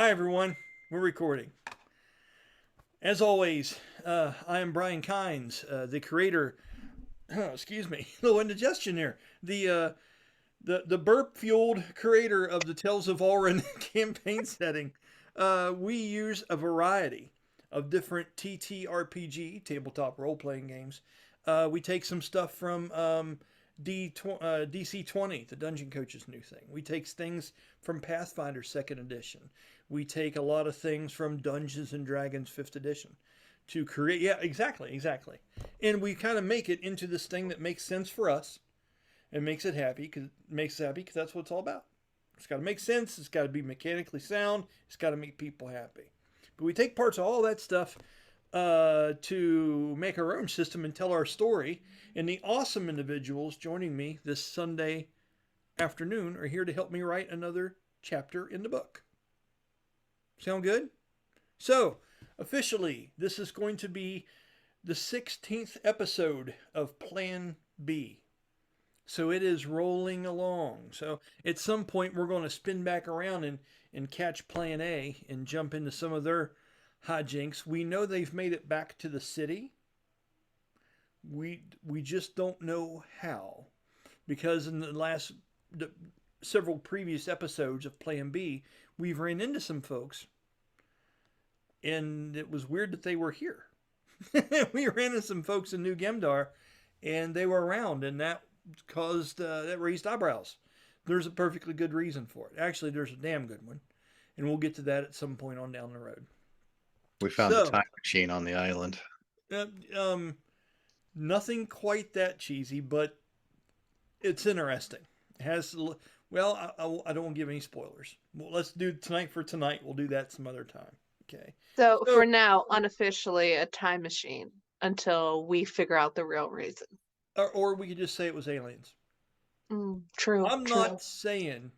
Hi, everyone. We're recording. As always, I am Brian Kynes, the creator. Excuse me, little indigestion here. The burp fueled creator of the Tales of Ulran campaign setting. We use a variety of different TTRPG tabletop role playing games. We take some stuff from DC 20, the Dungeon Coach's new thing. We take things from Pathfinder Second Edition. We take a lot of things from Dungeons and Dragons Fifth Edition to create. Yeah, exactly. And we kind of make it into this thing that makes sense for us and makes it happy because that's what it's all about. It's got to make sense. It's got to be mechanically sound. It's got to make people happy. But we take parts of all that stuff to make our own system and tell our story. And the awesome individuals joining me this Sunday afternoon are here to help me write another chapter in the book. Sound good? So, officially, this is going to be the 16th episode of Plan B. So it is rolling along. So at some point, we're going to spin back around and catch Plan A and jump into some of their hijinks. We know they've made it back to the city. We just don't know how, because in the several previous episodes of Plan B, we've ran into some folks, and it was weird that they were here. We ran into some folks in New Gemdar, and they were around, and that raised eyebrows. There's a perfectly good reason for it. Actually, there's a damn good one, and we'll get to that at some point on down the road. We found the time machine on the island. Nothing quite that cheesy, but it's interesting. It has, well, I don't want to give any spoilers. Well, let's do tonight for tonight. We'll do that some other time. Okay. So for now, unofficially, a time machine until we figure out the real reason. Or we could just say it was aliens. True. I'm not saying.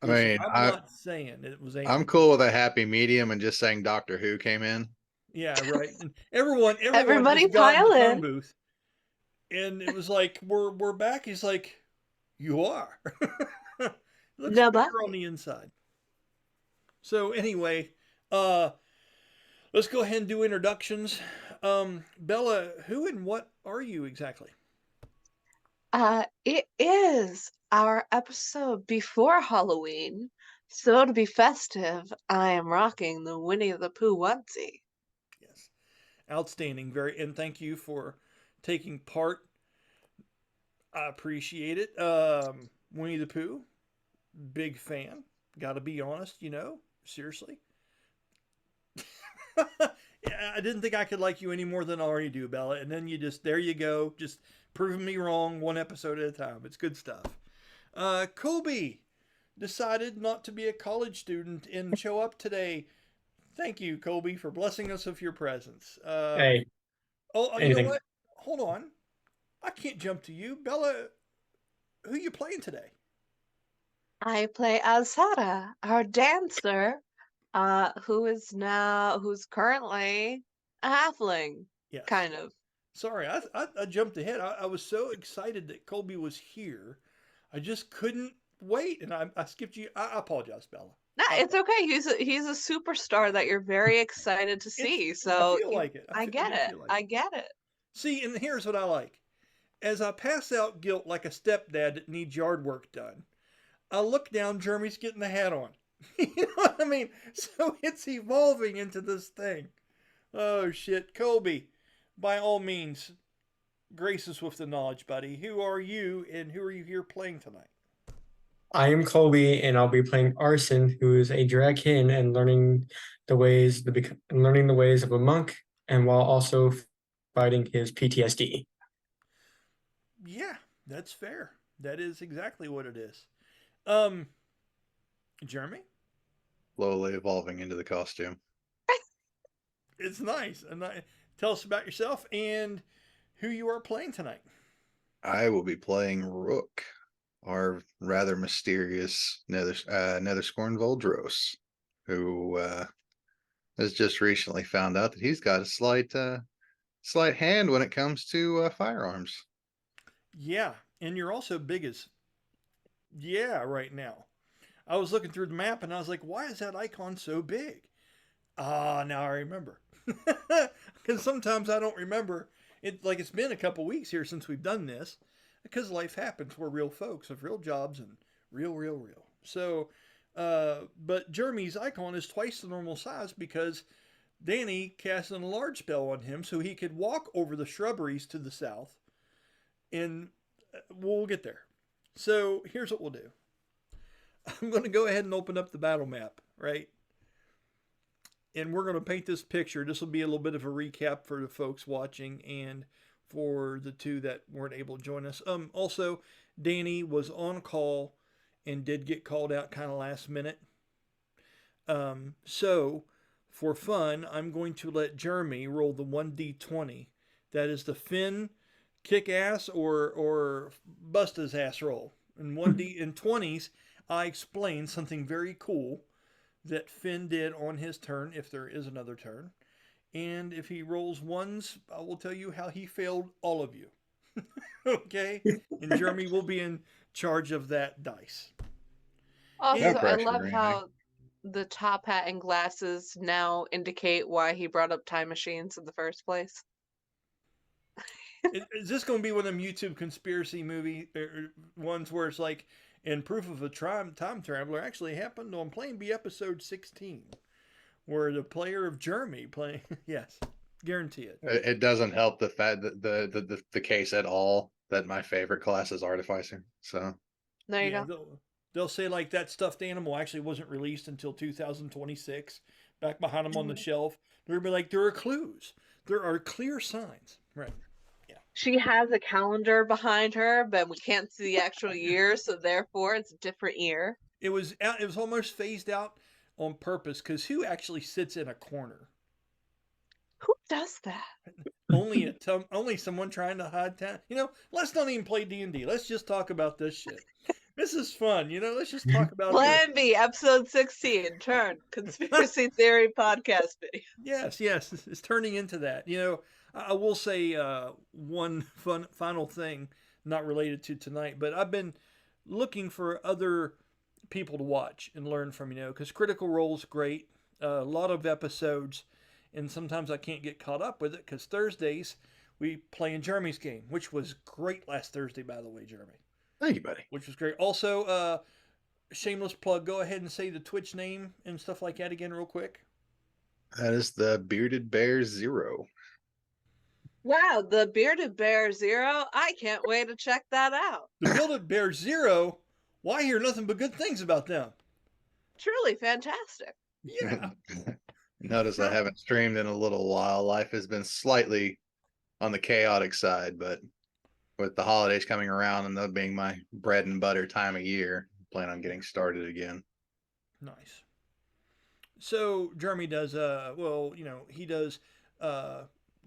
I mean, I'm not saying it was aliens. I'm cool with a happy medium and just saying Doctor Who came in. Yeah, right. And everybody just got in the phone booth, and it was like, we're back. He's like, you are. Looks better on the inside. So anyway, let's go ahead and do introductions. Bella, who and what are you exactly? It is our episode before Halloween, so to be festive, I am rocking the Winnie the Pooh onesie. Yes, outstanding. And thank you for taking part. I appreciate it. Winnie the Pooh, big fan. Got to be honest, seriously. Yeah, I didn't think I could like you any more than I already do, Bella. And then there you go, just proving me wrong one episode at a time. It's good stuff. Colby decided not to be a college student and show up today. Thank you, Colby, for blessing us with your presence. Hey. Oh, you know what? Hold on. I can't jump to you. Bella, who are you playing today? I play Azara, our dancer, who's currently a halfling. Yes. Kind of. Sorry, I jumped ahead. I was so excited that Colby was here. I just couldn't wait, and I skipped you. I apologize, Bella. Nah, it's okay. He's a superstar that you're very excited to see. So I feel like it. I get it. I get it. See, and here's what I like. As I pass out guilt like a stepdad that needs yard work done, I look down, Jeremy's getting the hat on. You know what I mean? So it's evolving into this thing. Oh, shit. Colby, by all means, grace us with the knowledge, buddy. Who are you, and who are you here playing tonight? I am Colby, and I'll be playing Arsin, who is a dragkin and learning the ways of a monk, and while also fighting his PTSD. Yeah, that's fair. That is exactly what it is. Jeremy? Slowly evolving into the costume. It's nice. Tell us about yourself and who you are playing tonight. I will be playing Rok, our rather mysterious Netherscorn Voldros, who has just recently found out that he's got a slight hand when it comes to firearms. Yeah, and you're also big as right now. I was looking through the map and I was like, why is that icon so big? Ah, now I remember. Because sometimes I don't remember. It's been a couple weeks here since we've done this. Because life happens. We're real folks with real jobs and real. So, but Jeremy's icon is twice the normal size because Danny cast an enlarge spell on him so he could walk over the shrubberies to the south. And we'll get there. So here's what we'll do. I'm going to go ahead and open up the battle map, right? And we're going to paint this picture. This will be a little bit of a recap for the folks watching and for the two that weren't able to join us. Also, Danny was on call and did get called out kind of last minute. So, for fun, I'm going to let Jeremy roll the 1d20. That is the Finn kick ass or bust his ass roll. In 20s, I explained something very cool that Finn did on his turn, if there is another turn. And if he rolls ones, I will tell you how he failed all of you. Okay? And Jeremy will be in charge of that dice. Also, No I pressure, love Randy. how the top hat and glasses now indicate why he brought up time machines in the first place. Is this going to be one of them YouTube conspiracy movie ones where it's like, and proof of a time traveler actually happened on Plane B episode 16, where the player of Jeremy playing? Yes, guarantee it. It doesn't help the fact that the case at all that my favorite class is Artificer. So There you Yeah, go. they'll say like that stuffed animal actually wasn't released until 2026, back behind them on the shelf. They'll be like, there are clues. There are clear signs. Right. She has a calendar behind her, but we can't see the actual year, so therefore it's a different year. It was almost phased out on purpose because who actually sits in a corner? Who does that? Only someone trying to hide town. Let's not even play D&D. Let's just talk about this shit. This is fun. Let's just talk about Plan B, episode 16, turn conspiracy theory podcast video. Yes, it's turning into that. I will say one final thing, not related to tonight, but I've been looking for other people to watch and learn from, because Critical Role's great, a lot of episodes, and sometimes I can't get caught up with it because Thursdays we play in Jeremy's game, which was great last Thursday, by the way, Jeremy. thank you, buddy. Which was great. Also, shameless plug, go ahead and say the Twitch name and stuff like that again real quick. That is the Bearded Bear 0. Wow, the Bearded Bear 0. I can't wait to check that out. The Bearded Bear 0, well, I hear nothing but good things about them. Truly fantastic. Yeah. Notice I haven't streamed in a little while. Life has been slightly on the chaotic side, but with the holidays coming around and that being my bread and butter time of year, I plan on getting started again. Nice. So Jeremy does he does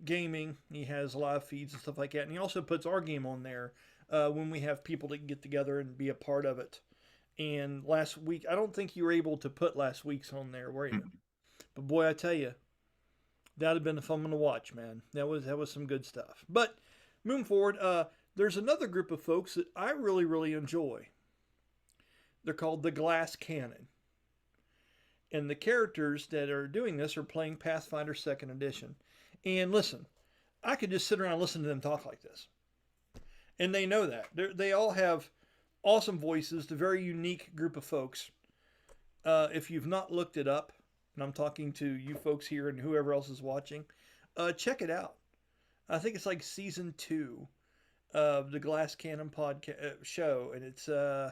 gaming. He has live feeds and stuff like that, and he also puts our game on there when we have people that can get together and be a part of it. And last week, I don't think you were able to put last week's on there, were you? But boy, I tell you, that'd have been a fun one to watch, man. That was some good stuff. But moving forward, there's another group of folks that I really, really enjoy. They're called the Glass Cannon. And the characters that are doing this are playing Pathfinder 2nd Edition. And listen, I could just sit around and listen to them talk like this. And they know that. They all have awesome voices. They're a very unique group of folks. If you've not looked it up, and I'm talking to you folks here and whoever else is watching, check it out. I think it's like season 2 of the Glass Cannon podcast show. And it's, I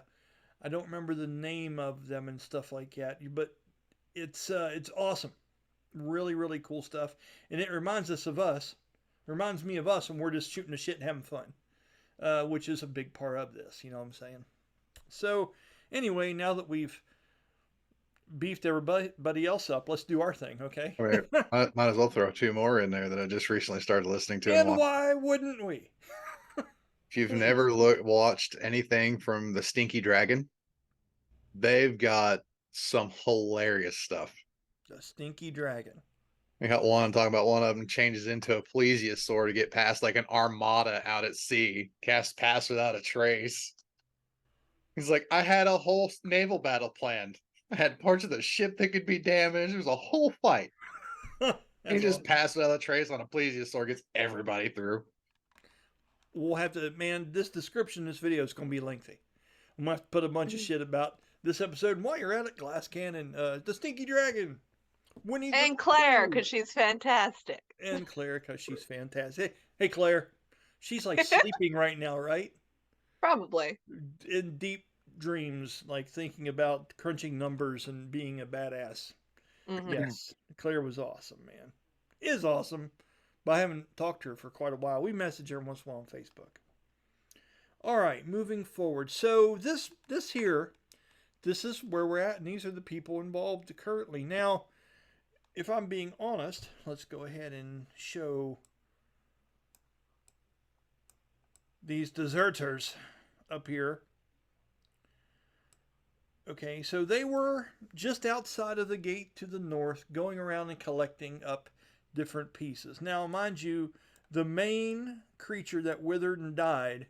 don't remember the name of them and stuff like that, but it's awesome. Really, really cool stuff. And it reminds me of us when we're just shooting the shit and having fun, which is a big part of this, you know what I'm saying? So anyway, now that we've beefed everybody else up, let's do our thing, okay? Right. Might as well throw 2 more in there that I just recently started listening to. And why wouldn't we? If you've never watched anything from the Stinky Dragon, they've got some hilarious stuff. The Stinky Dragon. We got one talking about one of them changes into a plesiosaur to get past like an armada out at sea, cast pass without a trace. He's like, I had a whole naval battle planned. I had parts of the ship that could be damaged. It was a whole fight. He just passed out of the trace on a plesiosaur, gets everybody through. We'll have to, man, this description of this video is going to be lengthy. I'm going to have to put a bunch of shit about this episode. And while you're at it, Glass Cannon, the Stinky Dragon, Winnie the And Claire, Pooh. because she's fantastic. And Claire, because she's fantastic. Hey, Claire, she's like sleeping right now, right? Probably. In deep dreams, like thinking about crunching numbers and being a badass. Mhm. Yes, Claire was awesome, man. Is awesome. But I haven't talked to her for quite a while. We message her once in a while on Facebook. All right, moving forward. So this here, this is where we're at, and these are the people involved currently. Now, if I'm being honest, let's go ahead and show these deserters up here. Okay, so they were just outside of the gate to the north, going around and collecting up different pieces. Now, mind you, the main creature that withered and died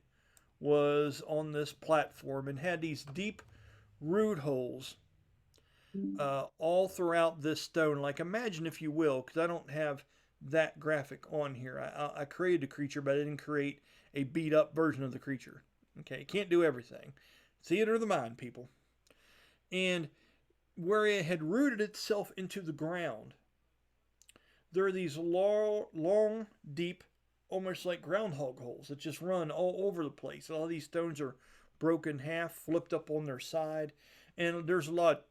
was on this platform and had these deep root holes all throughout this stone. Like, imagine, if you will, because I don't have that graphic on here. I created a creature, but I didn't create a beat up version of the creature. Okay, can't do everything. Theater of the mind, people. And where it had rooted itself into the ground, there are these long, deep, almost like groundhog holes that just run all over the place. All these stones are broken half, flipped up on their side, and there's a lot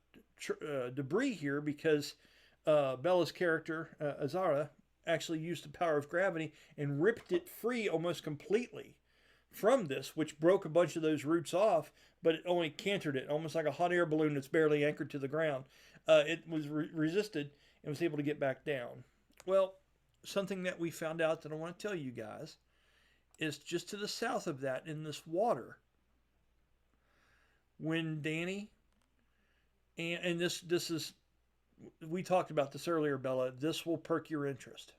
of debris here because Bella's character, Azara, actually used the power of gravity and ripped it free almost completely from this, which broke a bunch of those roots off, but it only cantered it, almost like a hot air balloon that's barely anchored to the ground. It was resisted and was able to get back down. Well, something that we found out that I want to tell you guys is just to the south of that, in this water, when Danny, and this is, we talked about this earlier, Bella, this will perk your interest,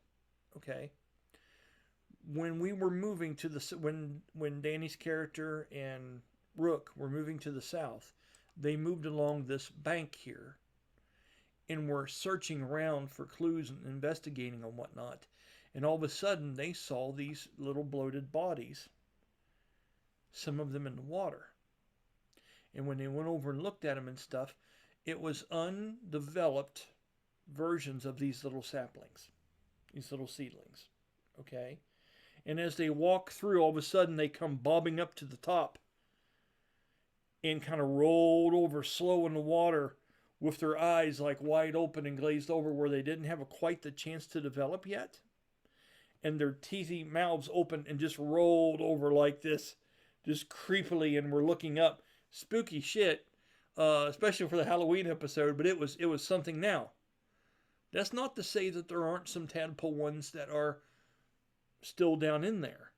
okay? When we were moving to the, when Danny's character and Rook were moving to the south, they moved along this bank here and were searching around for clues and investigating and whatnot. And all of a sudden, they saw these little bloated bodies, some of them in the water. And when they went over and looked at them and stuff, it was undeveloped versions of these little saplings, these little seedlings, okay? And as they walk through, all of a sudden, they come bobbing up to the top and kind of rolled over slow in the water with their eyes like wide open and glazed over, where they didn't have quite the chance to develop yet. And their teethy mouths open and just rolled over like this, just creepily, and were looking up. Spooky shit, especially for the Halloween episode, but it was something. Now, that's not to say that there aren't some tadpole ones that are still down in there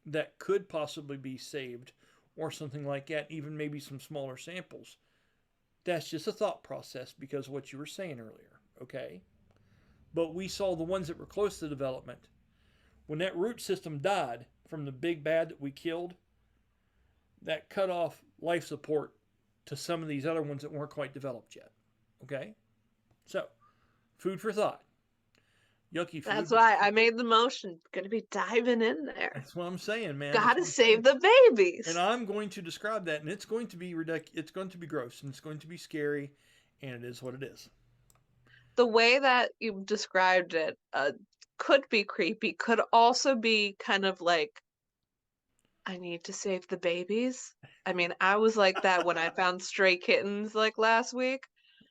that could possibly be saved or something like that, even maybe some smaller samples. That's just a thought process because of what you were saying earlier, okay? But we saw the ones that were close to development. When that root system died from the big bad that we killed, that cut off life support to some of these other ones that weren't quite developed yet, okay? So, food for thought. Yucky food. That's why I made the motion. Gonna be diving in there. That's what I'm saying, man. Gotta That's what I'm save saying. the babies. And I'm going to describe that, and it's going to be ridiculous. It's going to be gross, and it's going to be scary, and it is what it is. The way that you described it could be creepy, could also be kind of like, I need to save the babies. I mean, I was like that when I found stray kittens like last week.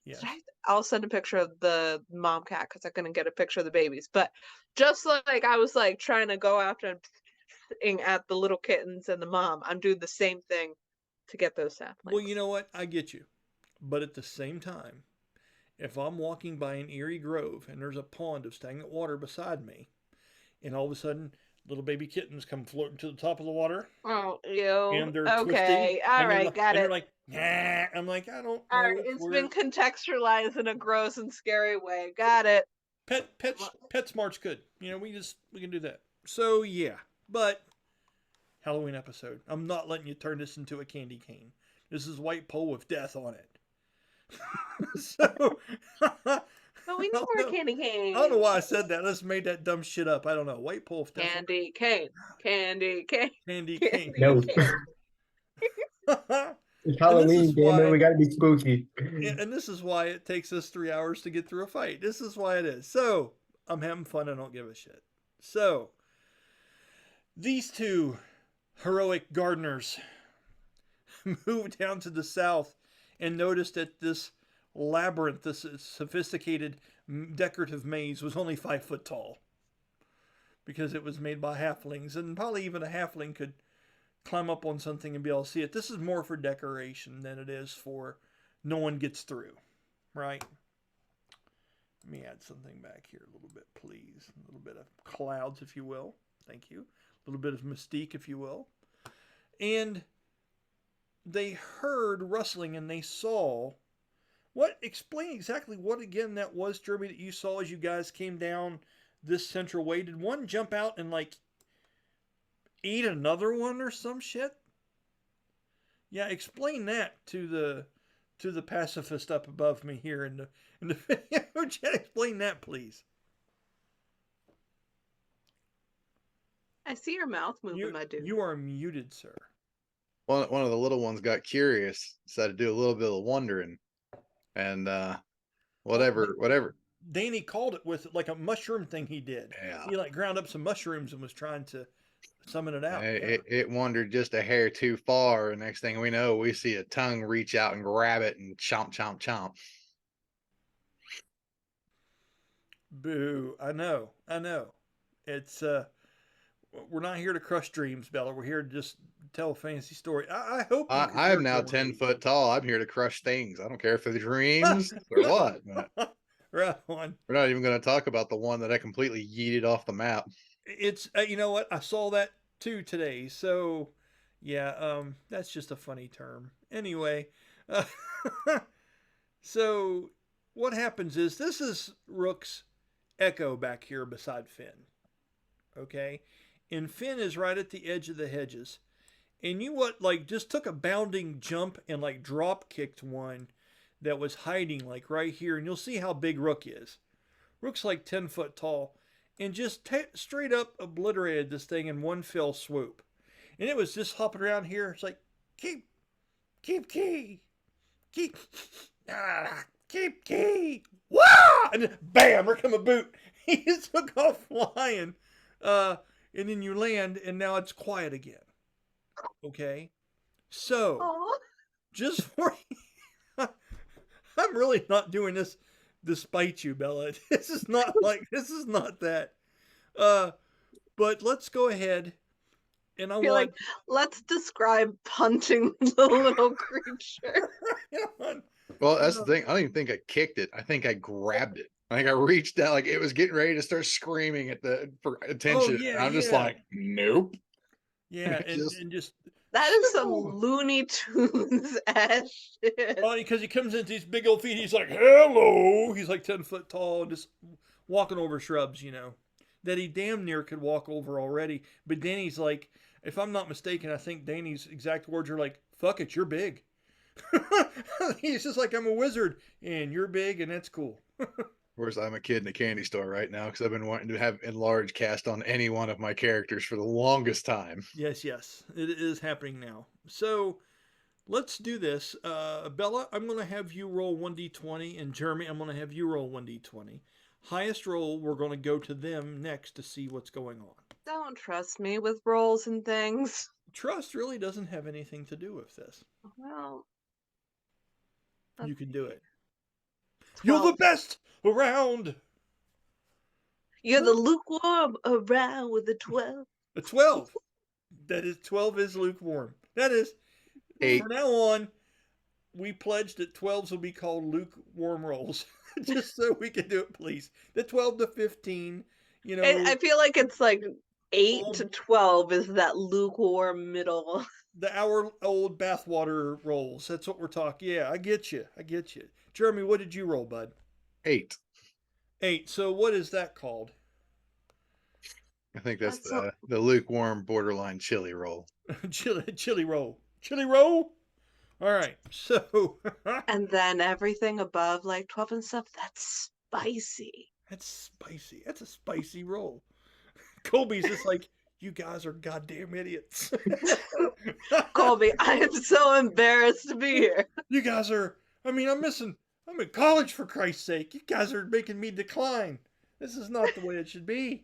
Yes. I'll send a picture of the mom cat because I couldn't get a picture of the babies. But just like I was like trying to go after and at the little kittens and the mom, I'm doing the same thing to get those saplings. Well, you know what? I get you. But at the same time, if I'm walking by an eerie grove and there's a pond of stagnant water beside me, and all of a sudden little baby kittens come floating to the top of the water. Oh, ew. And they're okay. twisty, All right, got it. They're like, nah. I'm like, I don't know. All right, it's been contextualized in a gross and scary way. Got it. Pet Smart's good. You know, we can do that. So yeah, but Halloween episode. I'm not letting you turn this into a candy cane. This is white pole with death on it. So, But we know we're a candy cane. I don't know why I said that. I just made that dumb shit up. I don't know. White pole with death on it. Candy cane. Candy cane. Candy cane. No. It's Halloween, damn it. We gotta be spooky. And this is why it takes us 3 hours to get through a fight. This is why it is. So, I'm having fun. I don't give a shit. So, these two heroic gardeners moved down to the south and noticed that this labyrinth, this sophisticated decorative maze, was only 5 foot tall. Because it was made by halflings. And probably even a halfling could climb up on something and be able to see it. This is more for decoration than it is for no one gets through, right? Let me add something back here a little bit, please. A little bit of clouds, if you will. Thank you. A little bit of mystique, if you will. And they heard rustling and they saw what? Explain exactly what again that was, Jeremy, that you saw as you guys came down this central way. Did one jump out and like eat another one or some shit? Yeah, explain that to the pacifist up above me here in the video chat. Explain that, please. I see your mouth moving, my dude. You are muted, sir. One of the little ones got curious, decided to do a little bit of wondering, and whatever. Danny called it with like a mushroom thing he did. Yeah. He like ground up some mushrooms and was trying to summon it out. It wandered just a hair too far, and next thing we know, we see a tongue reach out and grab it and chomp, chomp, chomp. Boo. I know. It's we're not here to crush dreams, Bella. We're here to just tell a fantasy story. I hope I am now 10 foot tall. I'm here to crush things. I don't care if they're dreams or what. Right on. We're not even going to talk about the one that I completely yeeted off the map. It's you know what? I saw that too today. So yeah, that's just a funny term. Anyway, so what happens is this is Rook's echo back here beside Finn. Okay, and Finn is right at the edge of the hedges. And you what? Like just took a bounding jump and like drop kicked one that was hiding like right here. And you'll see how big Rook is. Rook's like 10 foot tall. And just straight up obliterated this thing in one fell swoop. And it was just hopping around here. It's like, keep key. Wah! And then, bam, there come a boot. He just took off flying. And then you land, and now it's quiet again. Okay? So, just for I'm really not doing this despite you, Bella. This is not that. But let's go ahead, and I want like, let's describe punching the little creature. Well, that's the thing. I don't even think I kicked it. I think I grabbed it. I think I reached out, like it was getting ready to start screaming for attention. Oh, yeah, and I'm just like, nope. Yeah, and just that is some Looney Tunes ass shit. Well, because he comes into these big old feet, he's like, hello. He's like 10 foot tall and just walking over shrubs, you know, that he damn near could walk over already. But Danny's like, if I'm not mistaken, I think Danny's exact words are like, fuck it, you're big. He's just like, I'm a wizard and you're big and that's cool. Of course, I'm a kid in a candy store right now because I've been wanting to have enlarged cast on any one of my characters for the longest time. Yes, it is happening now. So let's do this. Bella, I'm going to have you roll 1d20, and Jeremy, I'm going to have you roll 1d20. Highest roll, we're going to go to them next to see what's going on. Don't trust me with rolls and things. Trust really doesn't have anything to do with this. Well, you can do it. 12. You're the best around. You're the lukewarm around with a 12. A 12. That is 12 is lukewarm. That is 8. From now on, we pledged that 12s will be called lukewarm rolls. Just so we can do it, please. The 12 to 15, you know. I feel like it's like 8 to 12 is that lukewarm middle. The hour-old bathwater rolls. That's what we're talking. Yeah, I get you. Jeremy, what did you roll, bud? 8. 8. So what is that called? I think that's That's a- the lukewarm borderline chili roll. chili roll. Chili roll? All right. So And then everything above like 12 and stuff, that's spicy. that's spicy. That's a spicy roll. Colby's just like, you guys are goddamn idiots. Colby, I am so embarrassed to be here. You guys are, I'm in college for Christ's sake. You guys are making me decline. This is not the way it should be.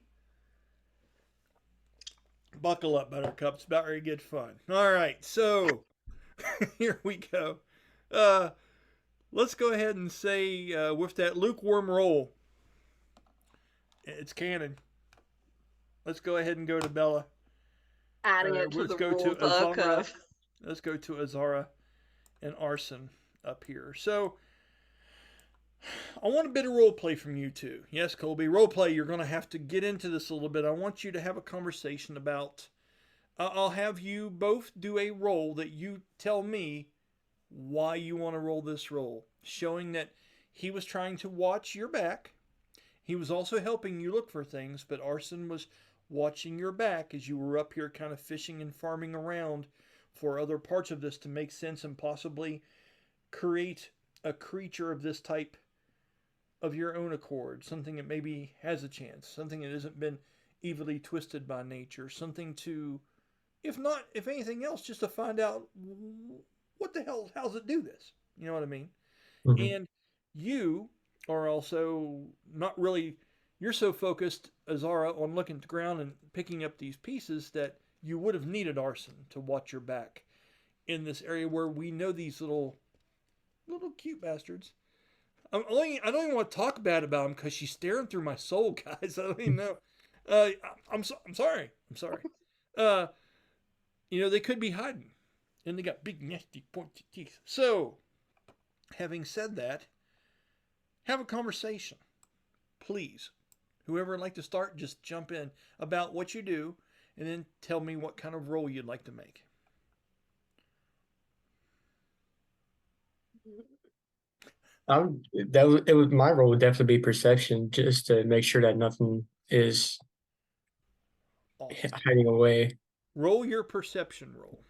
Buckle up, Buttercup. It's about ready to get fun. All right, so here we go. Let's go ahead and say with that lukewarm roll, it's canon. Let's go ahead and go to Bella. Adding it to Let's the go rule to book Azara. of Let's go to Azara and Arsin up here. So I want a bit of role play from you two. Yes, Colby, role play. You're going to have to get into this a little bit. I want you to have a conversation about. I'll have you both do a role that you tell me why you want to roll this role, showing that he was trying to watch your back. He was also helping you look for things, but Arsin was watching your back as you were up here kind of fishing and farming around for other parts of this to make sense and possibly create a creature of this type of your own accord, something that maybe has a chance, something that hasn't been evilly twisted by nature, something to, if anything else, just to find out what the hell, how's it do this? You know what I mean? Mhm. And you are also not really, you're so focused, Azara, on looking at the ground and picking up these pieces that you would have needed Arsin to watch your back in this area where we know these little cute bastards. I don't even want to talk bad about them because she's staring through my soul, guys. I don't even know. I'm sorry. I'm sorry. Uh, they could be hiding, and they got big, nasty, pointy teeth. So, having said that, have a conversation, please. Whoever would like to start, just jump in about what you do, and then tell me what kind of role you'd like to make. It was my role would definitely be perception, just to make sure that nothing is Awesome. hiding away. Roll your perception roll.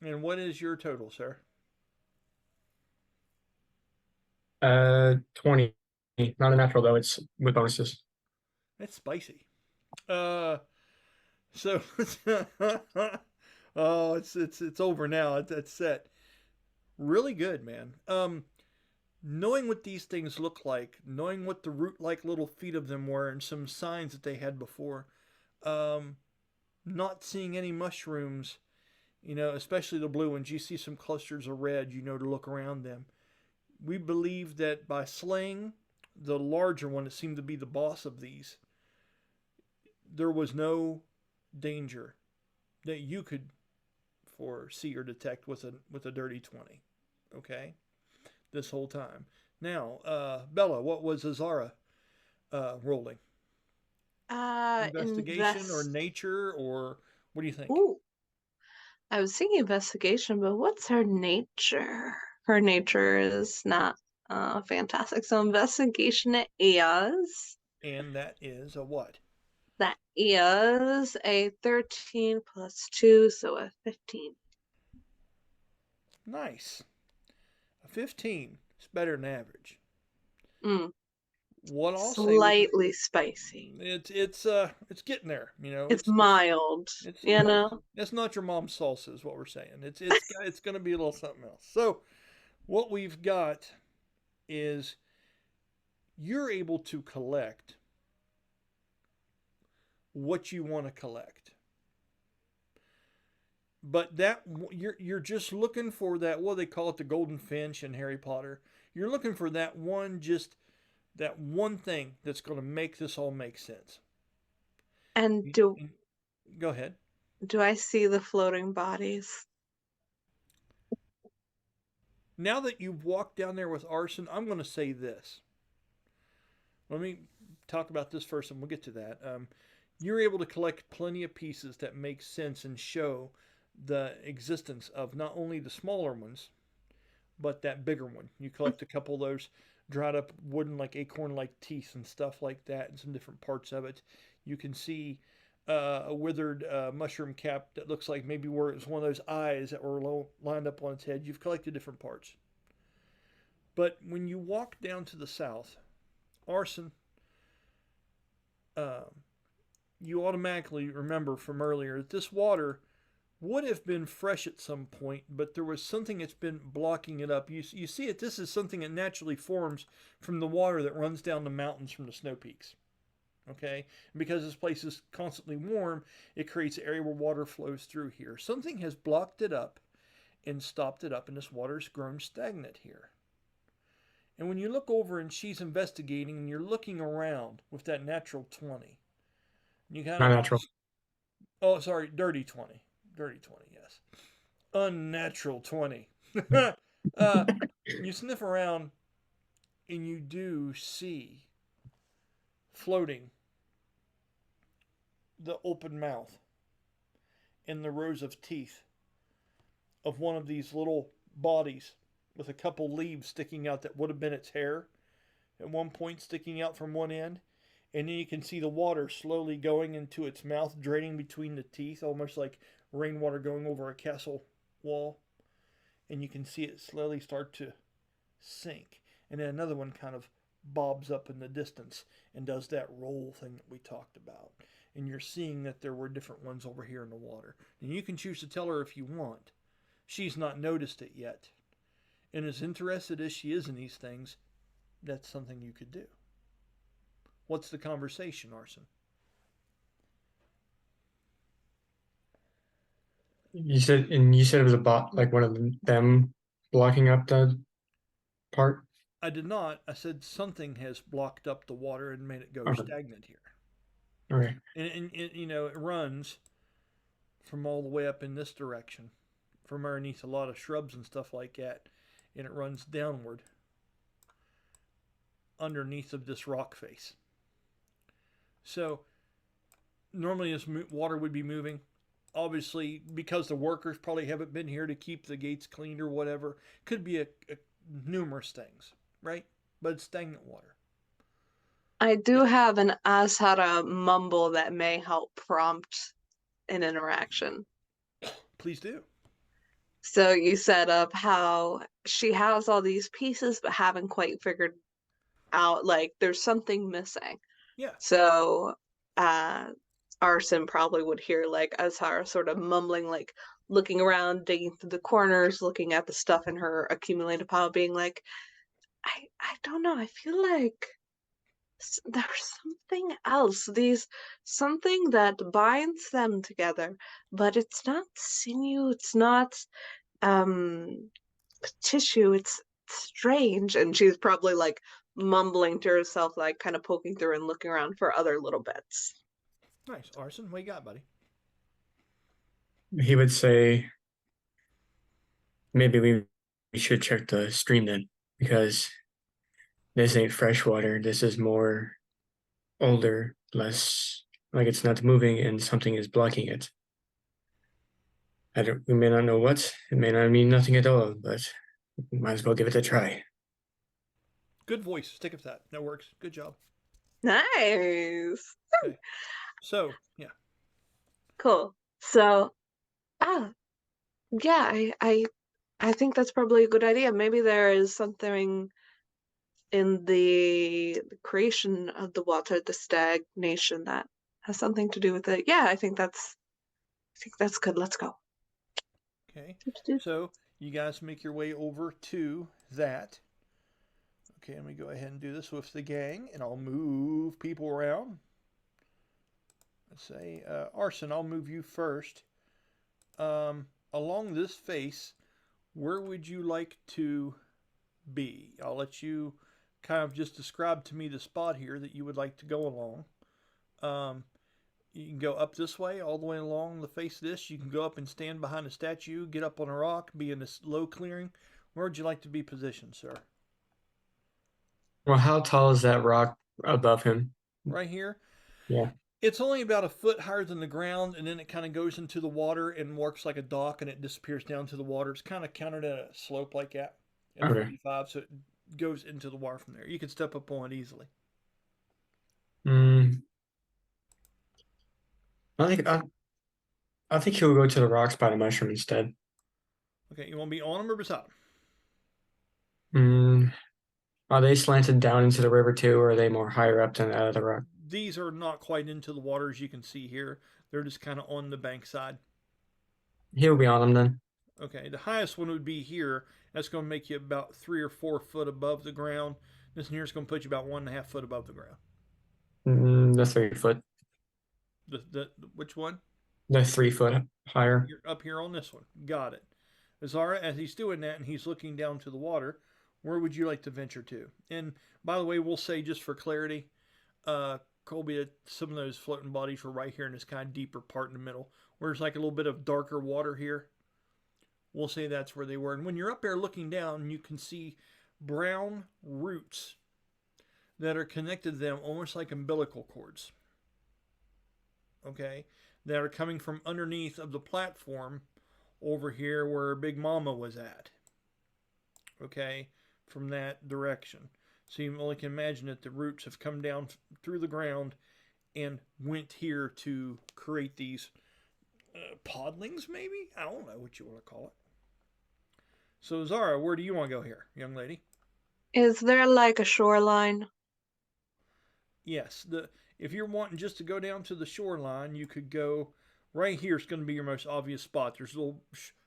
And what is your total, sir? 20. Not a natural though, it's with bonuses. That's spicy. So oh, it's over now. That's set. Really good, man. Knowing what these things look like, knowing what the root-like little feet of them were, and some signs that they had before. Not seeing any mushrooms, especially the blue ones. You see some clusters of red, to look around them. We believe that by slaying the larger one that seemed to be the boss of these, there was no danger that you could foresee or detect with a dirty 20. Okay? This whole time. Now, Bella, what was Azara rolling? Investigation or nature, or what do you think? Ooh, I was thinking investigation, but what's her nature? Her nature is not fantastic. So investigation it is. And that is a what? That is a 13 plus 2, so a 15. Nice. A 15 is better than average. Mm, What I'll say with slightly spicy. it's getting there, It's mild, That's not your mom's salsa, is what we're saying. It's going to be a little something else. So, what we've got is you're able to collect what you want to collect, but that you're just looking for that, what they call it, the golden finch in Harry Potter. You're looking for that one thing that's going to make this all make sense. And Go ahead. Do I see the floating bodies? Now that you've walked down there with Arsin, I'm going to say this. Let me talk about this first, and we'll get to that. You're able to collect plenty of pieces that make sense and show the existence of not only the smaller ones, but that bigger one. You collect a couple of those dried up wooden, like acorn like teeth and stuff like that, and some different parts of it. You can see a withered mushroom cap that looks like maybe where it was one of those eyes that were lined up on its head. You've collected different parts. But when you walk down to the south, Arsin, uh, you automatically remember from earlier that this water would have been fresh at some point, but there was something that's been blocking it up. You see it, this is something that naturally forms from the water that runs down the mountains from the snow peaks. Okay? And because this place is constantly warm, it creates an area where water flows through here. Something has blocked it up and stopped it up, and this water's grown stagnant here. And when you look over and she's investigating and you're looking around with that natural 20, you kind Not of. natural. Oh, sorry, dirty 20. Dirty 20, yes. Unnatural 20. You sniff around and you do see floating the open mouth and the rows of teeth of one of these little bodies with a couple leaves sticking out that would have been its hair at one point sticking out from one end. And then you can see the water slowly going into its mouth, draining between the teeth, almost like rainwater going over a castle wall. And you can see it slowly start to sink. And then another one kind of bobs up in the distance and does that roll thing that we talked about. And you're seeing that there were different ones over here in the water. And you can choose to tell her if you want. She's not noticed it yet. And as interested as she is in these things, that's something you could do. What's the conversation, Arsin? You said it was a bot, like one of them blocking up the part. I did not. I said something has blocked up the water and made it go Okay. stagnant here. Okay. And it runs from all the way up in this direction, from underneath a lot of shrubs and stuff like that, and it runs downward underneath of this rock face. So normally this water would be moving. Obviously, because the workers probably haven't been here to keep the gates cleaned or whatever, could be a numerous things, right? But it's stagnant water. I do have an Ashara mumble that may help prompt an interaction. Please do. So you set up how she has all these pieces but haven't quite figured out, like, there's something missing. Yeah. So Arsin probably would hear like Ashara sort of mumbling, like looking around, digging through the corners, looking at the stuff in her accumulated pile, being like, I don't know, I feel like there's something else, something that binds them together, but it's not sinew, it's not tissue, it's strange. And she's probably like mumbling to herself, like kind of poking through and looking around for other little bits. Nice. Arsin, what you got, buddy? He would say, maybe we should check the stream then, because this ain't fresh water. This is more older, less like it's not moving and something is blocking it. We may not know what. It may not mean nothing at all, but we might as well give it a try. Good voice. Stick with that. That works. Good job. Nice. Okay. So, yeah. Cool. So, yeah, I think that's probably a good idea. Maybe there is something in the creation of the water, the stagnation, that has something to do with it. Yeah, I think that's good. Let's go. Okay. So you guys make your way over to that. Okay, let me go ahead and do this with the gang, and I'll move people around. Let's say, Arsin, I'll move you first. Along this face, where would you like to be? I'll let you kind of just describe to me the spot here that you would like to go along. You can go up this way, all the way along the face of this. You can go up and stand behind a statue, get up on a rock, be in this low clearing. Where would you like to be positioned, sir? Well, how tall is that rock above him? Right here? Yeah. It's only about a foot higher than the ground, and then it kind of goes into the water and works like a dock, and it disappears down to the water. It's kind of counted at a slope like that at Okay. 45, so it goes into the water from there. You can step up on it easily. Mm, I think he'll go to the rocks by the mushroom instead. Okay, you want to be on them or beside them? Mm, are they slanted down into the river too, or are they more higher up than out of the rock? These are not quite into the water, as you can see here. They're just kind of on the bank side. He'll be on them then. Okay, the highest one would be here. That's going to make you about 3 or 4 foot above the ground. This one here is going to put you about 1.5 foot above the ground. The 3 foot. Which one? The 3 foot higher. You're up here on this one. Got it. Zara, as he's doing that and he's looking down to the water, where would you like to venture to? And by the way, we'll say just for clarity, Colby, some of those floating bodies were right here in this kind of deeper part in the middle, where there's like a little bit of darker water here. We'll say that's where they were. And when you're up there looking down, you can see brown roots that are connected to them almost like umbilical cords. Okay? That are coming from underneath of the platform over here where Big Mama was at. Okay? From that direction. So you only can imagine that the roots have come down through the ground and went here to create these podlings, maybe? I don't know what you want to call it. So, Zara, where do you want to go here, young lady? Is there like a shoreline? Yes. If you're wanting just to go down to the shoreline, you could go right here. It's going to be your most obvious spot. There's a little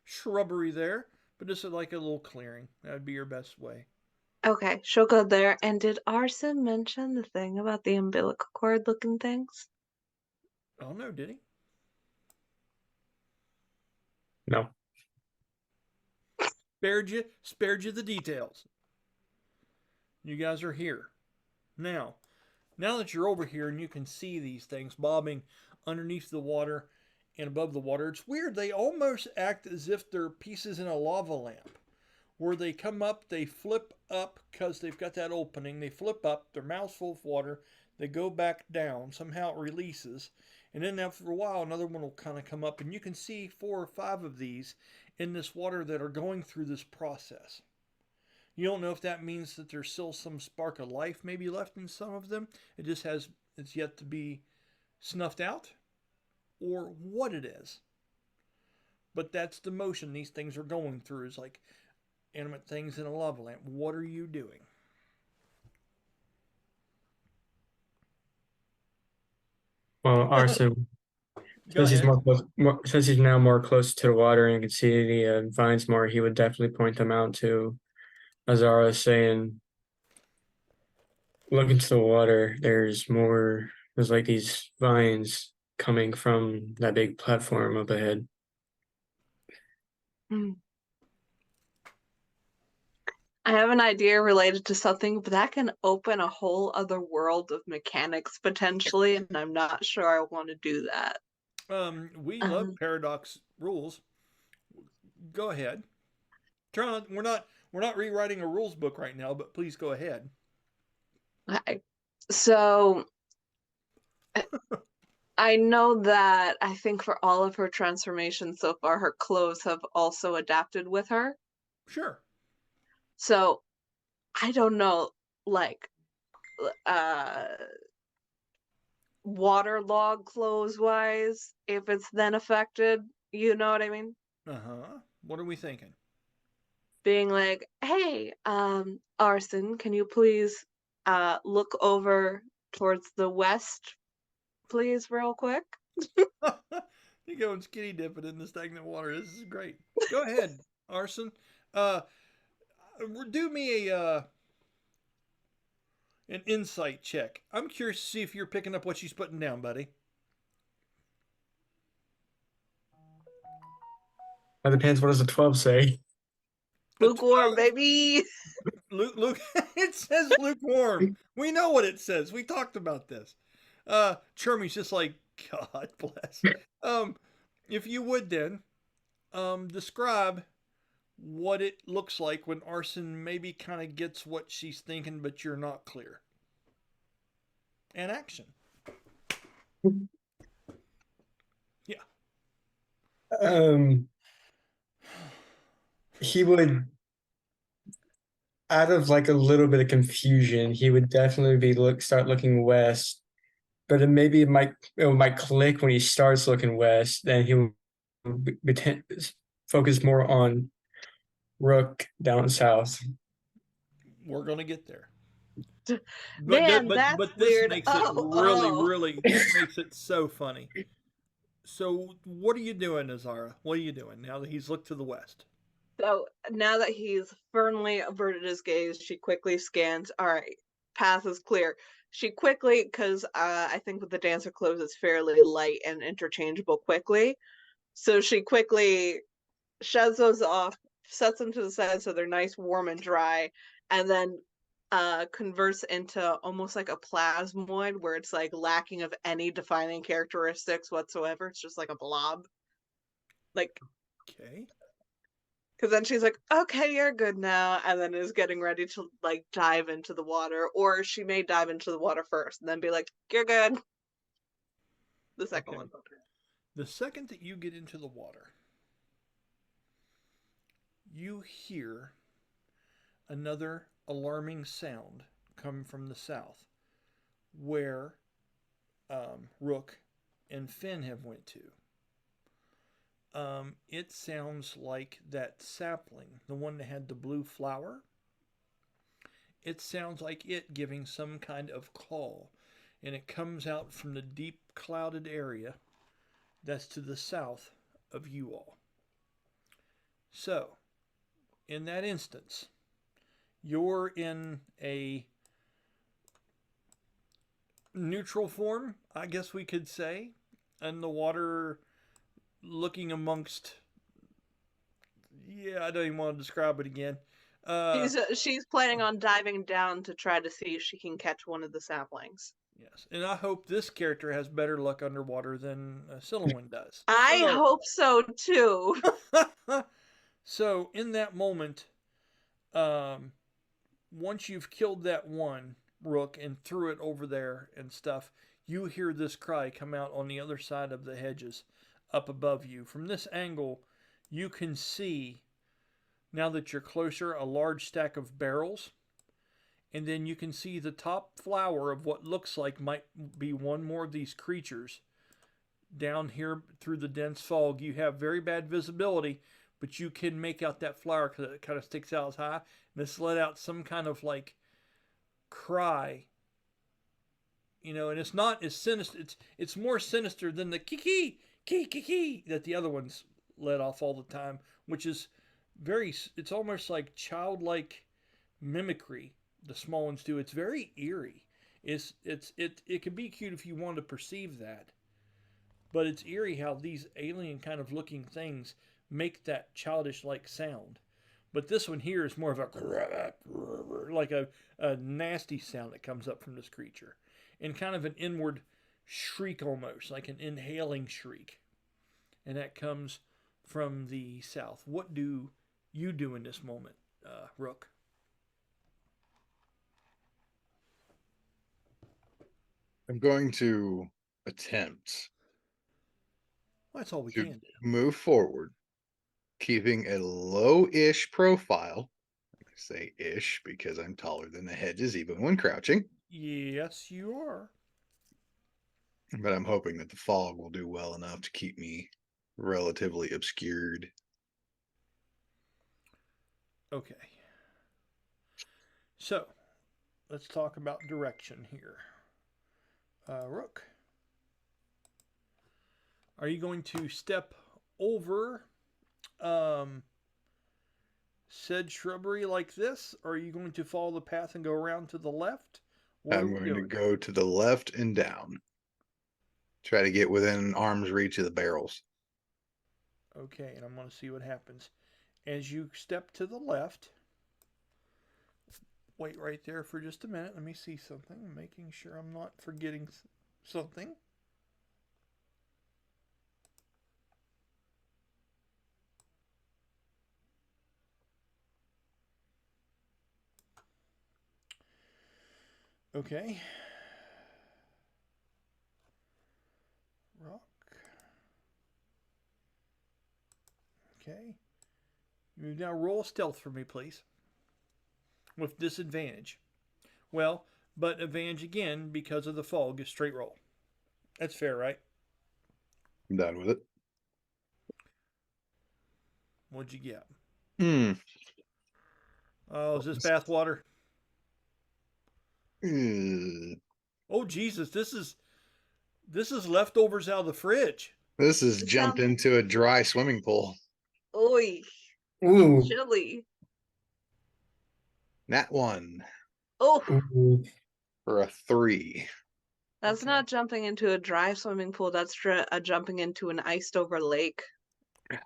shrubbery there, but this is like a little clearing. That would be your best way. Okay, she'll go there. And did Arsin mention the thing about the umbilical cord looking things? Oh, no, did he? No. Spared you the details. You guys are here. Now that you're over here and you can see these things bobbing underneath the water and above the water, it's weird. They almost act as if they're pieces in a lava lamp. Where they come up, they flip up because they've got that opening. They flip up, their mouth's full of water. They go back down. Somehow it releases. And then after a while, another one will kind of come up. And you can see 4 or 5 of these in this water that are going through this process. You don't know if that means that there's still some spark of life maybe left in some of them. It's yet to be snuffed out, or what it is. But that's the motion these things are going through, is like animate things in a lava lamp. What are you doing? Well, Arsin, Go ahead. since he's now more close to the water and can see the vines more, he would definitely point them out to Azara, saying, "Look into the water. There's like these vines coming from that big platform up ahead." I have an idea related to something, but that can open a whole other world of mechanics potentially, and I'm not sure I want to do that. We love paradox rules. Go ahead. We're not rewriting a rules book right now, but please go ahead. Okay. So I know that I think for all of her transformations so far, her clothes have also adapted with her. Sure. So I don't know, like, waterlogged clothes wise, if it's then affected, you know what I mean? What are we thinking? Being like, hey, Arsin, can you please look over towards the west, please, real quick? You're going skinny dipping in the stagnant water. This is great. Go ahead, Arsin. Do me an insight check. I'm curious to see if you're picking up what she's putting down, buddy. That depends. What does the 12 say? Lukewarm, baby. Luke, it says lukewarm. We know what it says. We talked about this. Chermy's just like, God bless. If you would then, describe what it looks like when Arsin maybe kind of gets what she's thinking, but you're not clear. And action. Yeah. He would, out of like a little bit of confusion, he would definitely start looking west. But then maybe it might click when he starts looking west. Then he will focus more on Rook down south. We're gonna get there. Man, that's But this weird. makes it Oh. really. This makes it so funny. So what are you doing, Azara? What are you doing now that he's looked to the west? So now that he's firmly averted his gaze, she quickly scans. All right, path is clear. She quickly, because I think with the dancer clothes, it's fairly light and interchangeable quickly. So she quickly sheds those off, sets them to the side so they're nice, warm, and dry, and then converts into almost like a plasmoid where it's like lacking of any defining characteristics whatsoever. It's just like a blob. Like, Okay. because then she's like, okay, you're good now, and then is getting ready to like dive into the water, or she may dive into the water first and then be like, you're good. The second Okay. one. The second that you get into the water, you hear another alarming sound come from the south, where Rook and Fin have went to. It sounds like that sapling, the one that had the blue flower. It sounds like it giving some kind of call, and it comes out from the deep clouded area that's to the south of you all. So, in that instance, you're in a neutral form, I guess we could say, and the water looking amongst. Yeah, I don't even want to describe it again. She's planning on diving down to try to see if she can catch one of the saplings. Yes, and I hope this character has better luck underwater than Silowin does. I hope so too. So in that moment, once you've killed that one rook and threw it over there and stuff, you hear this cry come out on the other side of the hedges up above you. From this angle, you can see, now that you're closer, a large stack of barrels. And then you can see the top flower of what looks like might be one more of these creatures down here through the dense fog. You have very bad visibility, but you can make out that flower because it kind of sticks out as high. And it's let out some kind of like cry, and it's not as sinister. It's more sinister than the kiki kiki that the other ones let off all the time, which is very. It's almost like childlike mimicry. The small ones do. It's very eerie. It can be cute if you want to perceive that, but it's eerie how these alien kind of looking things make that childish like sound. But this one here is more of a like a nasty sound that comes up from this creature, and kind of an inward shriek almost, like an inhaling shriek, and that comes from the south. What do you do in this moment, Rook? I'm going to attempt Well, that's all we to can do. move forward, keeping a low-ish profile. I say ish because I'm taller than the hedges, even when crouching. Yes, you are. But I'm hoping that the fog will do well enough to keep me relatively obscured. Okay. So, let's talk about direction here. Rook, are you going to step over said shrubbery like this, or are you going to follow the path and go around to the left? What are I'm we going to doing? go to the left and down. Try to get within arm's reach of the barrels. Okay, and I'm going to see what happens. As you step to the left, wait right there for just a minute. Let me see something. I'm making sure I'm not forgetting something. Okay. Okay. You now roll stealth for me, please. With disadvantage. Well, but advantage again because of the fog is straight roll. That's fair, right? I'm done with it. What'd you get? Hmm. Oh, is this bathwater? Mm. Oh, Jesus, this is leftovers out of the fridge. This is It jumped sounds- into a dry swimming pool. Oy, Ooh. chilly. Nat 1 Oh, Ooh. for a 3. that's Okay. not jumping into a dry swimming pool. That's jumping into an iced over lake.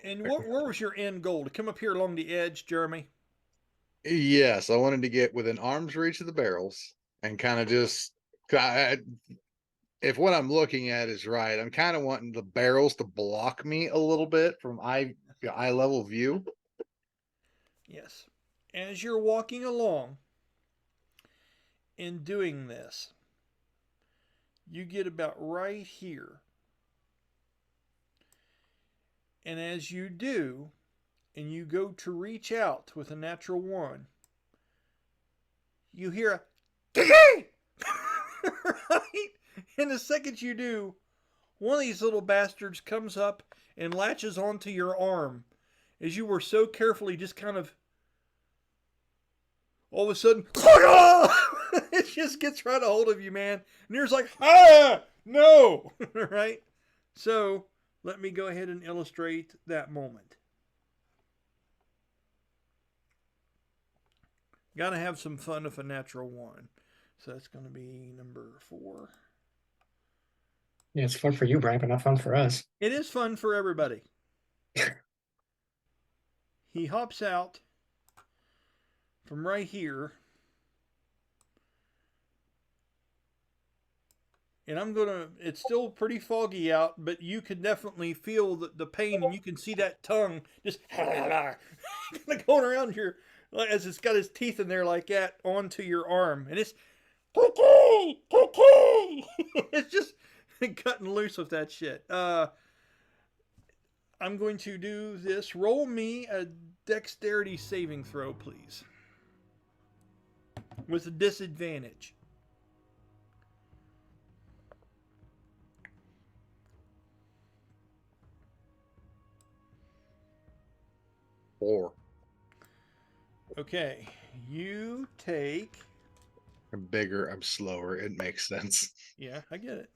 And where was your end goal? To come up here along the edge, Jeremy? Yes, I wanted to get within arm's reach of the barrels and kind of just. If what I'm looking at is right, I'm kind of wanting the barrels to block me a little bit from eye level view. Yes. As you're walking along and doing this, you get about right here. And as you do, and you go to reach out with a natural 1, you hear a right? And the second you do, one of these little bastards comes up and latches onto your arm as you were so carefully just kind of all of a sudden it just gets right a hold of you, man. And you're just like, no. Right? So let me go ahead and illustrate that moment. Gotta have some fun with a natural 1. So that's going to be number 4. Yeah, it's fun for you, Brian, but not fun for us. It is fun for everybody. He hops out from right here. And I'm going to, it's still pretty foggy out, but you can definitely feel the pain, and you can see that tongue just going around here as it's got his teeth in there like that onto your arm. And it's, it's just cutting loose with that shit. I'm going to do this. Roll me a dexterity saving throw, please. With a disadvantage. Four. Okay, you take. I'm bigger, I'm slower. It makes sense. Yeah, I get it.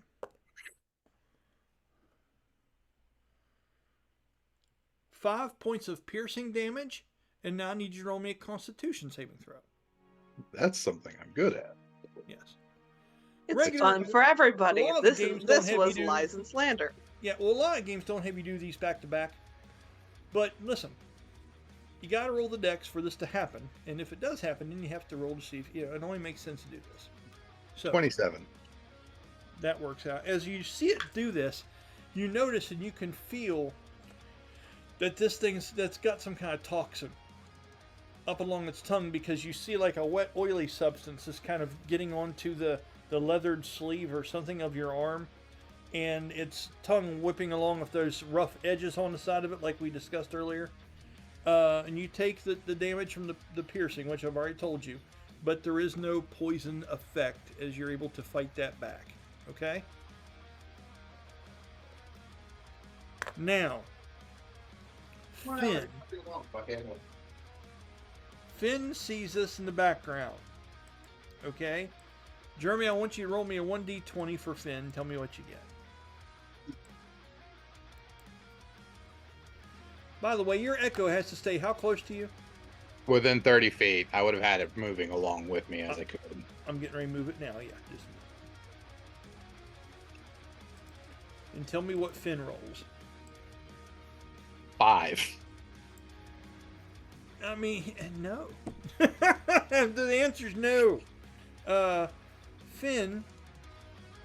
5 points of piercing damage, and now I need you to roll me a Constitution saving throw. That's something I'm good at. Yes. It's Regular- fun for everybody. a lot of the This games is don't this have was you do- lies and slander. Yeah, well, a lot of games don't have you do these back to back. But listen, you got to roll the dex for this to happen, and if it does happen, then you have to roll to see if it only makes sense to do this. So 27. that works out. As you see it do this, you notice and you can feel that this that's got some kind of toxin up along its tongue, because you see like a wet, oily substance is kind of getting onto the leathered sleeve or something of your arm, and its tongue whipping along with those rough edges on the side of it like we discussed earlier. And you take the damage from the piercing, which I've already told you, but there is no poison effect as you're able to fight that back. Okay? Now, Finn. Finn sees this in the background. Okay? Jeremy, I want you to roll me a 1d20 for Finn. Tell me what you get. By the way, your echo has to stay how close to you? Within 30 feet, I would have had it moving along with me as I could. I'm getting ready to move it now. Yeah, just. And tell me what Finn rolls. 5. I mean, no. The answer's no. Finn,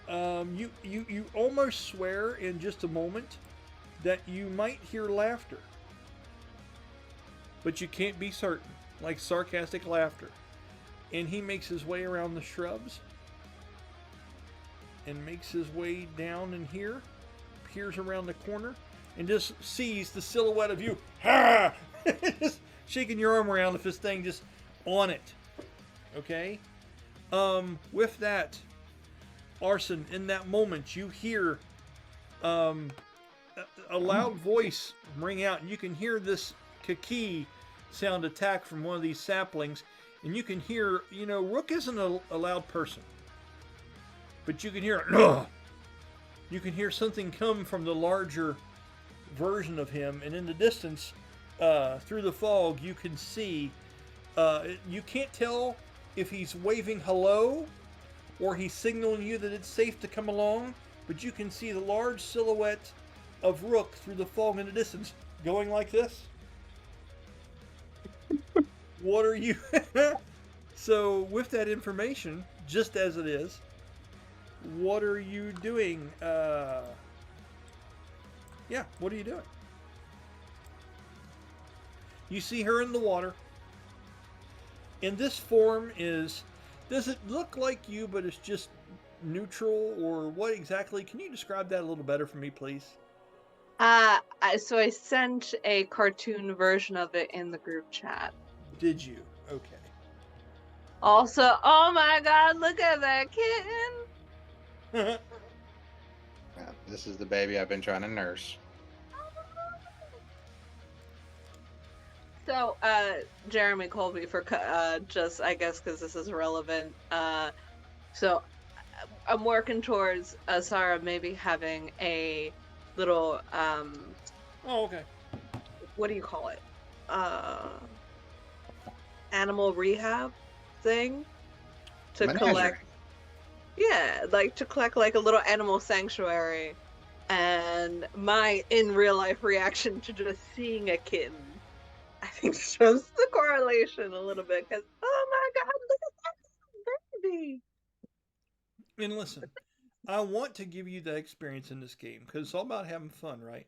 you almost swear in just a moment that you might hear laughter, but you can't be certain, like sarcastic laughter. And he makes his way around the shrubs and makes his way down in here, peers around the corner, and just sees the silhouette of you, ha! Just shaking your arm around with this thing just on it. Okay? With that, Arsin, in that moment, you hear a loud voice ring out, and you can hear this kiki sound attack from one of these saplings, and you can hear, Rook isn't a loud person, but you can hear, ugh! You can hear something come from the larger version of him, and in the distance, through the fog, you can see, you can't tell if he's waving hello or he's signaling you that it's safe to come along, but you can see the large silhouette of Rook through the fog in the distance going like this. What are you? So, with that information, just as it is, what are you doing? Yeah, what are you doing? You see her in the water. And this form does it look like you, but it's just neutral, or what exactly? Can you describe that a little better for me, please? So I sent a cartoon version of it in the group chat. Did you? Okay. Also, oh my god, look at that kitten! Yeah, this is the baby I've been trying to nurse. So, Jeremy Colby, for just, I guess, because this is relevant. So, I'm working towards Sarah maybe having a little, Oh, okay. what do you call it? Animal rehab thing to Menagerie. collect. Yeah, like to collect like a little animal sanctuary, and my in real life reaction to just seeing a kitten, I think shows the correlation a little bit. Because oh my god, look at that baby! And listen, I want to give you that experience in this game because it's all about having fun, right?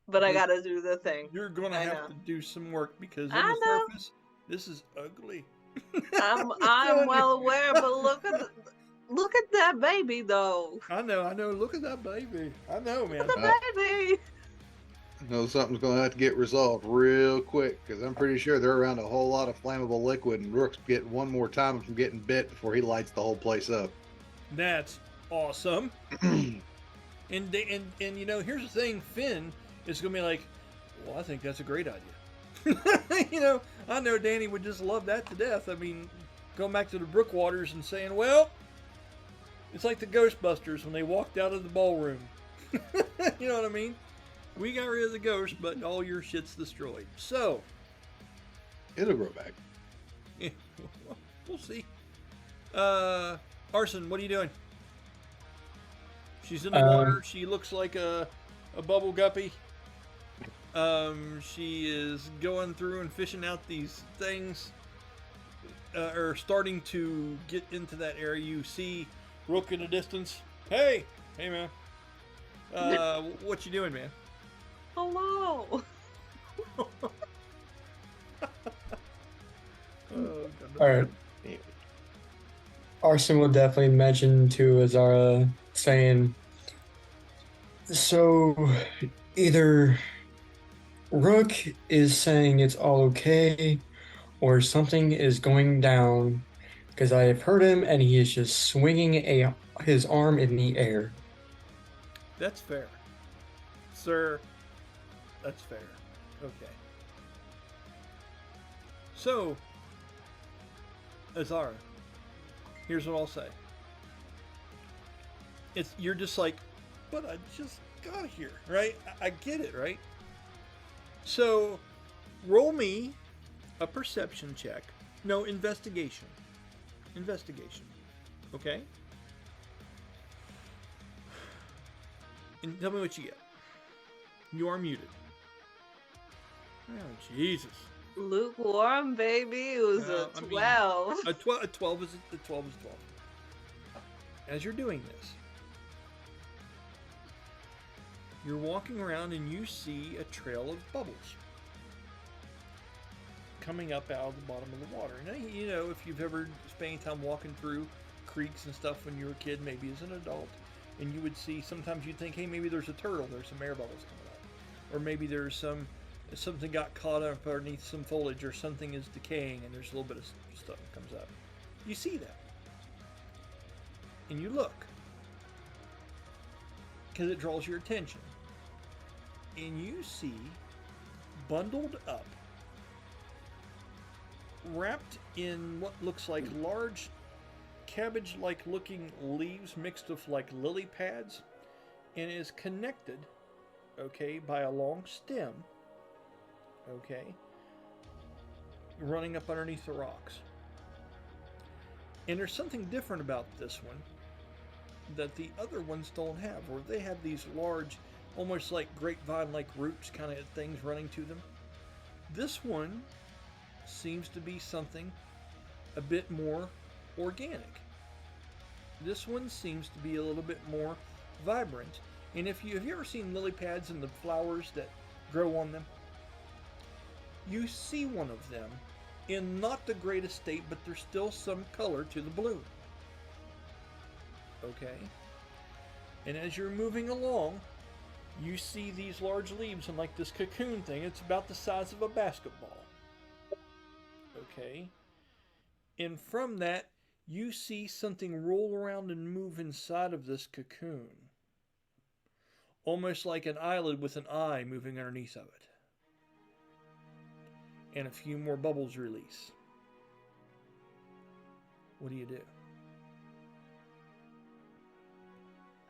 But I gotta do the thing. You're gonna I have know. to do some work because on I the know. surface, this is ugly. I'm well aware, but look at that baby though. I know. Look at that baby. I know, man. Look at the baby. No, something's going to have to get resolved real quick because I'm pretty sure they're around a whole lot of flammable liquid, and Rook's getting one more time from getting bit before he lights the whole place up. That's awesome. And here's the thing, Finn is gonna be like, well, I think that's a great idea. I know Danny would just love that to death. I mean, going back to the Brookwaters and saying, well, it's like the Ghostbusters when they walked out of the ballroom. You know what I mean? We got rid of the ghost, but all your shit's destroyed. So, It'll grow back. yeah, we'll see. Arsin, what are you doing? She's in the water. She looks like a bubble guppy. She is going through and fishing out these things, or starting to get into that area. You see Rook in the distance. Hey man. What you doing, man? Hello. Oh, God. Alright. Arsin will definitely mention to Azara, saying, so either Rook is saying it's all okay, or something is going down, because I have heard him and he is just swinging his arm in the air. That's fair, sir. That's fair. Okay. So, Azara, here's what I'll say. You're just like, but I just got here, right? I get it, right? So, roll me a perception check. No, investigation. Investigation. Okay? And tell me what you get. You are muted. Oh, Jesus. Lukewarm, baby. It was a 12. A 12 is 12. As you're doing this, you're walking around and you see a trail of bubbles coming up out of the bottom of the water. Now, if you've ever spent any time walking through creeks and stuff when you were a kid, maybe as an adult, And you would see, sometimes you'd think, hey, maybe there's a turtle, there's some air bubbles coming up. Or maybe there's something got caught up underneath some foliage, or something is decaying and there's a little bit of stuff that comes up. You see that. And you look. Because it draws your attention. And you see, bundled up, wrapped in what looks like large cabbage-like looking leaves mixed with like lily pads, and is connected, okay, by a long stem, okay, running up underneath the rocks. And there's something different about this one that the other ones don't have, where they have these large, almost like grapevine-like roots kind of things running to them. This one seems to be something a bit more organic. This one seems to be a little bit more vibrant. And have you ever seen lily pads and the flowers that grow on them? You see one of them in not the greatest state, but there's still some color to the bloom. Okay? And as you're moving along, you see these large leaves and like this cocoon thing. It's about the size of a basketball. Okay? And from that, you see something roll around and move inside of this cocoon. Almost like an eyelid with an eye moving underneath of it. And a few more bubbles release. What do you do?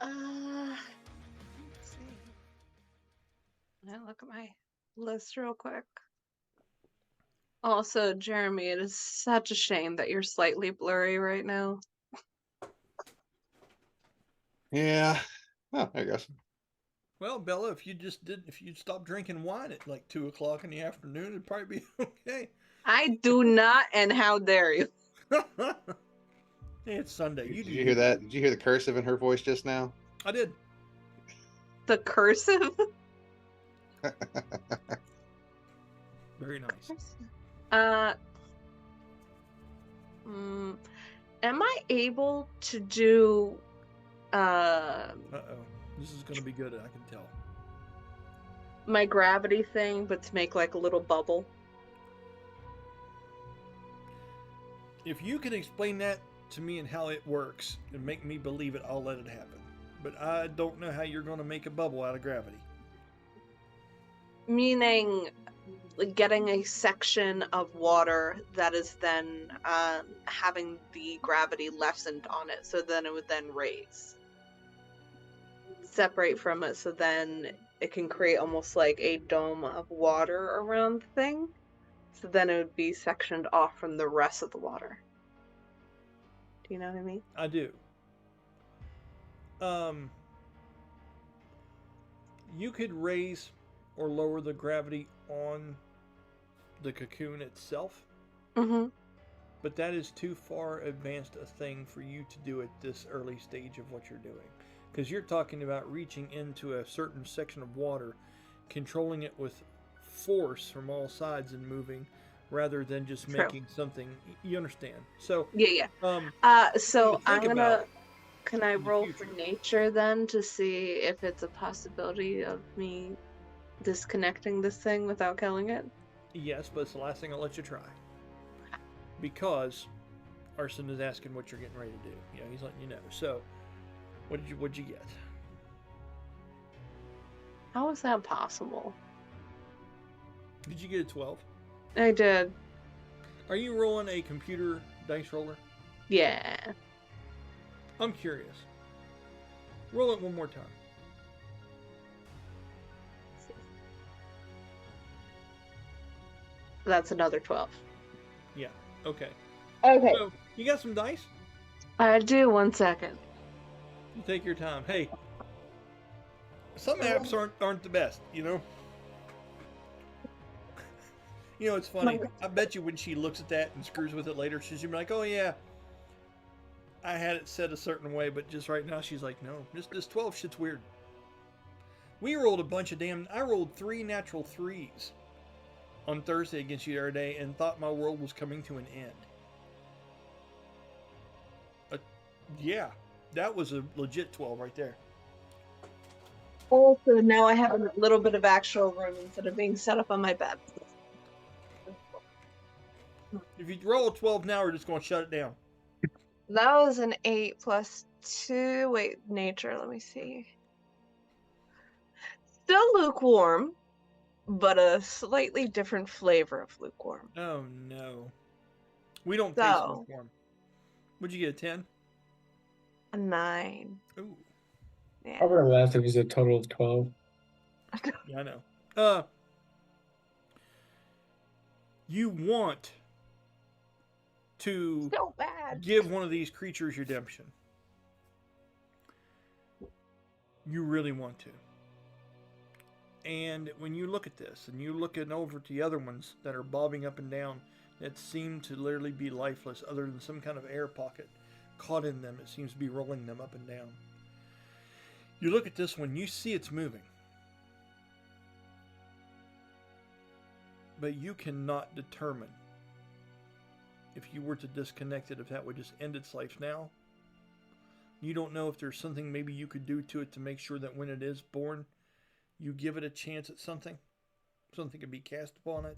Let's see. I'll look at my list real quick. Also, Jeremy, it is such a shame that you're slightly blurry right now. Yeah. Oh, I guess. Well, Bella, if you'd stop drinking wine at like 2 o'clock in the afternoon, it'd probably be okay. I do not, and how dare you? Hey, it's Sunday. Did you hear that? Did you hear the cursive in her voice just now? I did. The cursive? Very nice. Am I able to do Uh-oh. This is going to be good, I can tell. my gravity thing, but to make like a little bubble? If you can explain that to me and how it works and make me believe it, I'll let it happen. But I don't know how you're going to make a bubble out of gravity. Meaning getting a section of water that is then having the gravity lessened on it, so then it would then raise. Separate from it, so then it can create almost like a dome of water around the thing. So then it would be sectioned off from the rest of the water. Do you know what I mean? I do. You could raise or lower the gravity on the cocoon itself, Mm-hmm. but that is too far advanced a thing for you to do at this early stage of what you're doing. Because you're talking about reaching into a certain section of water, controlling it with force from all sides and moving, rather than just True. making something. You understand? So Yeah. So think I'm about gonna. Can I in the roll for future. nature then to see if it's a possibility of me disconnecting this thing without killing it? yes, but it's the last thing I'll let you try. Because Arsin is asking what you're getting ready to do. You know, he's letting you know. So, what'd you get? How is that possible? Did you get a 12? I did. Are you rolling a computer dice roller? Yeah. I'm curious. Roll it one more time. That's another 12. Yeah. Okay. Okay. So, you got some dice? I do. 1 second. You take your time. Hey, some apps aren't the best, you know? You know, it's funny. I bet you when she looks at that and screws with it later, she's gonna be like, oh yeah, I had it set a certain way, but just right now she's like, no, this 12 shit's weird. We rolled a bunch of I rolled 3 natural 3s on Thursday against you the other day and thought my world was coming to an end. Yeah. That was a legit 12 right there. Also, now I have a little bit of actual room instead of being set up on my bed. If you roll a 12 now, we're just going to shut it down. That was an 8 plus 2. Wait, nature, let me see. Still lukewarm, but a slightly different flavor of lukewarm. Oh, no. We don't taste So, lukewarm. Would you get a 10? a 9. Ooh, I Yeah. would have laughed if it was a total of 12. yeah, I know. You want to So bad. give one of these creatures redemption. You really want to. And when you look at this, and you look at over to the other ones that are bobbing up and down, that seem to literally be lifeless, other than some kind of air pocket caught in them, it seems to be rolling them up and down. You look at this one, you see it's moving. But you cannot determine if you were to disconnect it, if that would just end its life now. You don't know if there's something maybe you could do to it to make sure that when it is born, you give it a chance at something. Something could be cast upon it.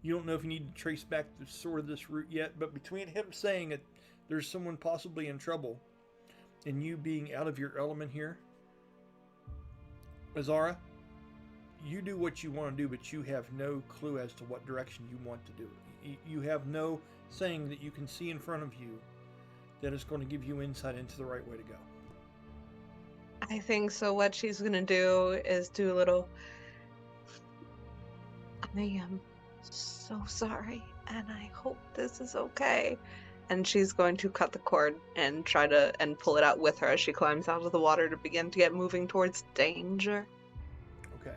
You don't know if you need to trace back the sort of this route yet, but between him saying that there's someone possibly in trouble and you being out of your element here, Azara, you do what you want to do, but you have no clue as to what direction you want to do it. You have no saying that you can see in front of you that is going to give you insight into the right way to go. I think so. What she's gonna do is do a little. I am so sorry, and I hope this is okay. And she's going to cut the cord and try to pull it out with her as she climbs out of the water to begin to get moving towards danger. Okay.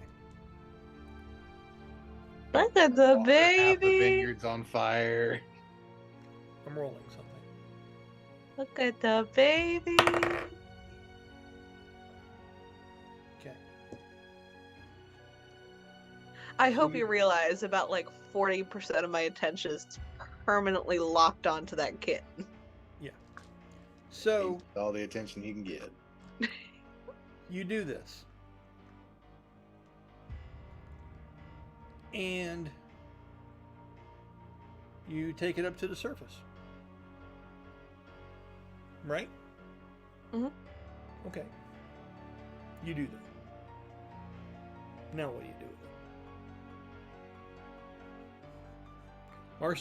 Look at the Half the baby. vineyard's on fire. I'm rolling something. Look at the baby. Okay. I hope you realize about like 40% of my attention is permanently locked onto that kitten. So Needs all the attention he can get. you do this. And you take it up to the surface. Right? Mhm. Okay. You do that. Now what do you do with it?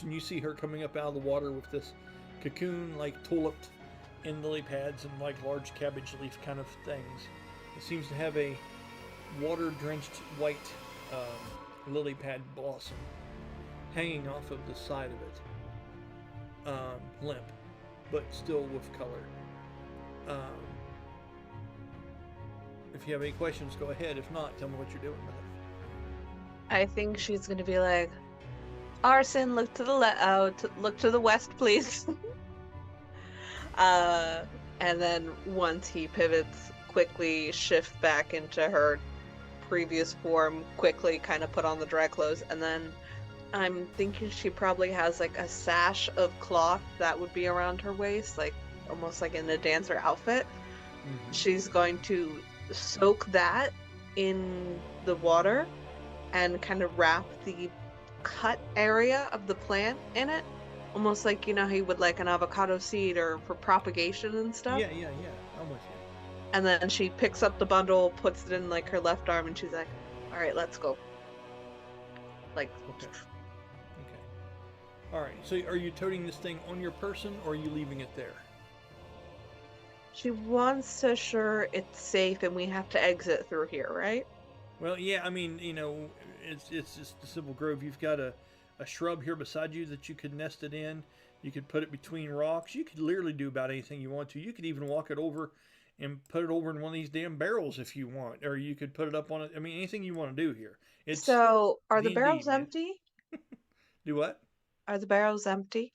Arsin, you see her coming up out of the water with this cocoon, like tuliped in lily pads and like large cabbage leaf kind of things. It seems to have a water-drenched white lily pad blossom hanging off of the side of it. Limp, but still with color. If you have any questions, go ahead. If not, tell me what you're doing with it. I think she's gonna be like, Arsin, look to the look to the west, please. And then once he pivots, quickly shift back into her previous form, quickly kind of put on the dry clothes, and then I'm thinking she probably has like a sash of cloth that would be around her waist, like almost like in a dancer outfit. Mm-hmm. She's going to soak that in the water and kind of wrap the cut area of the plant in it, almost like, you know, how you would like an avocado seed or for propagation and stuff. Yeah, I'm with you. And then she picks up the bundle, puts it in like her left arm, and she's like, all right, let's go. Like, Okay. All right. So, are you toting this thing on your person, or are you leaving it there? she wants to assure it's safe and we have to exit through here, right? Well, yeah. I mean, you know, it's just the Civil Grove. You've got a shrub here beside you that you could nest it in. You could put it between rocks. You could literally do about anything you want to. You could even walk it over and put it over in one of these damn barrels if you want, or you could put it up on it. I mean, anything you want to do here. It's So, are the D&D, barrels man. empty? Do what? Are the barrels empty?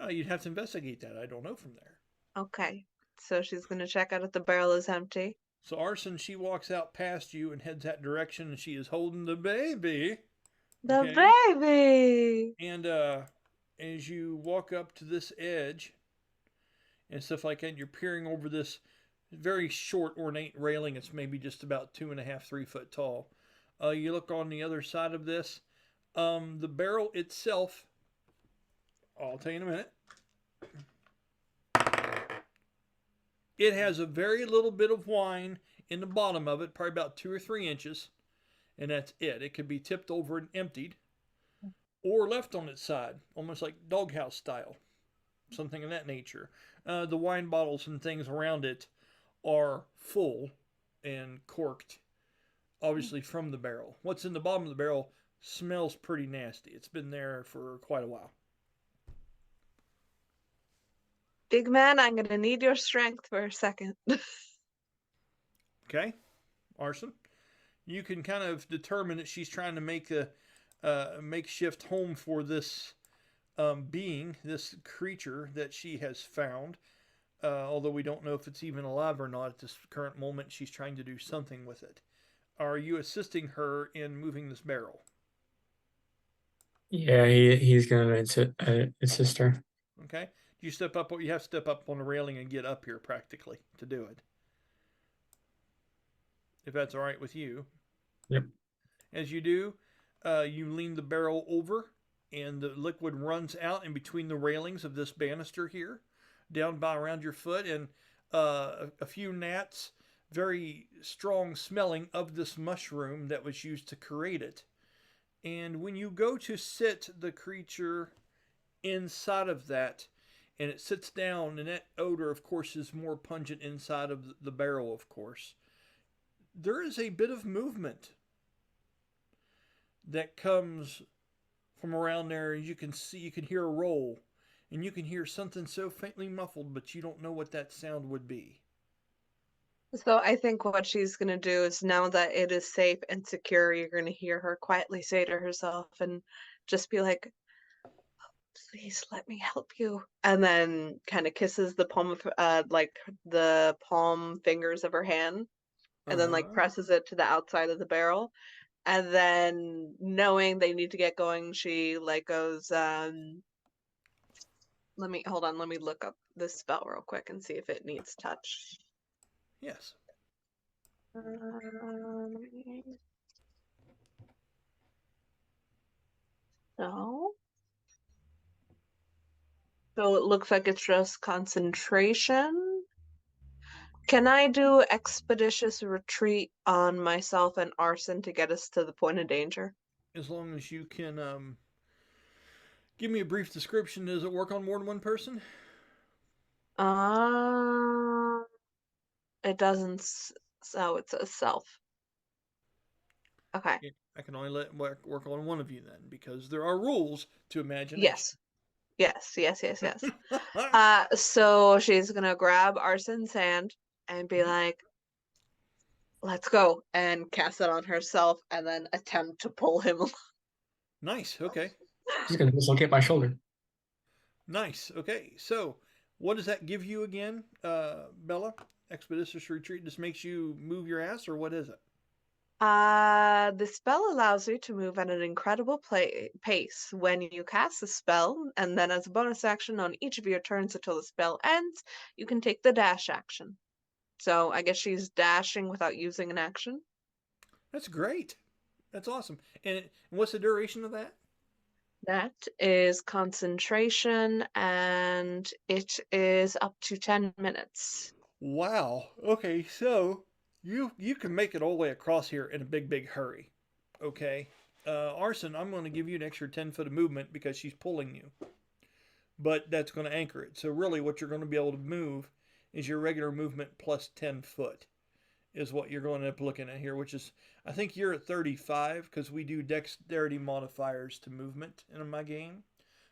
Oh, you'd have to investigate that. I don't know from there. Okay. So she's gonna check out if the barrel is empty. So Arsin, she walks out past you and heads that direction, and she is holding the baby. The Okay. baby! And as you walk up to this edge and stuff like that, you're peering over this Very short, ornate railing. It's maybe just about 2.5, 3 foot tall. You look on the other side of this. The barrel itself, I'll tell you in a minute. It has a very little bit of wine in the bottom of it, probably about 2 or 3 inches, and that's it. It could be tipped over and emptied, or left on its side, almost like doghouse style, something of that nature. The wine bottles and things around it are full and corked, obviously from the barrel. What's in the bottom of the barrel smells pretty nasty. It's been there for quite a while. Big man, I'm going to need your strength for a second. Okay, Arsin, you can kind of determine that she's trying to make a makeshift home for this being, this creature that she has found. Although we don't know if it's even alive or not at this current moment, she's trying to do something with it. Are you assisting her in moving this barrel? Yeah, he's gonna assist her. Okay. You step up. You have to step up on the railing and get up here practically to do it. If that's all right with you. Yep. As you do, you lean the barrel over, and the liquid runs out in between the railings of this banister here, down by around your foot, and a few gnats, very strong smelling of this mushroom that was used to create it. And when you go to sit the creature inside of that, and it sits down, and that odor, of course, is more pungent inside of the barrel, of course. There is a bit of movement that comes from around there. You can see, you can hear a roll, and you can hear something so faintly muffled, but you don't know what that sound would be. So I think what she's going to do is, now that it is safe and secure, you're going to hear her quietly say to herself and just be like, please let me help you. And then kind of kisses the palm of, like the palm fingers of her hand, and then like presses it to the outside of the barrel. And then, knowing they need to get going, she like goes, let me look up this spell real quick and see if it needs touch. Yes. No. So it looks like it's just concentration. Can I do expeditious retreat on myself and Arsin to get us to the point of danger? As long as you can give me a brief description. Does it work on more than one person? It doesn't. So it says self. Okay. I can only let work on one of you then, because there are rules to imagination. Yes. So she's gonna grab Arsin's hand and be like, let's go, and cast it on herself, and then attempt to pull him along. Nice. Okay. He's gonna dislocate my shoulder. Nice. Okay. So, what does that give you again, Bella? Expeditious retreat. This makes you move your ass, or what is it? The spell allows you to move at an incredible pace when you cast the spell, and then as a bonus action on each of your turns until the spell ends, you can take the dash action. So I guess she's dashing without using an action. That's great. That's awesome. And what's the duration of that? That is concentration, and it is up to 10 minutes. Wow. Okay, so you can make it all the way across here in a big hurry. Okay. Arsin, I'm going to give you an extra 10 foot of movement because she's pulling you. But that's going to anchor it. So really what you're going to be able to move is your regular movement plus 10 foot is what you're going to end up looking at here, which is, I think you're at 35 because we do dexterity modifiers to movement in my game.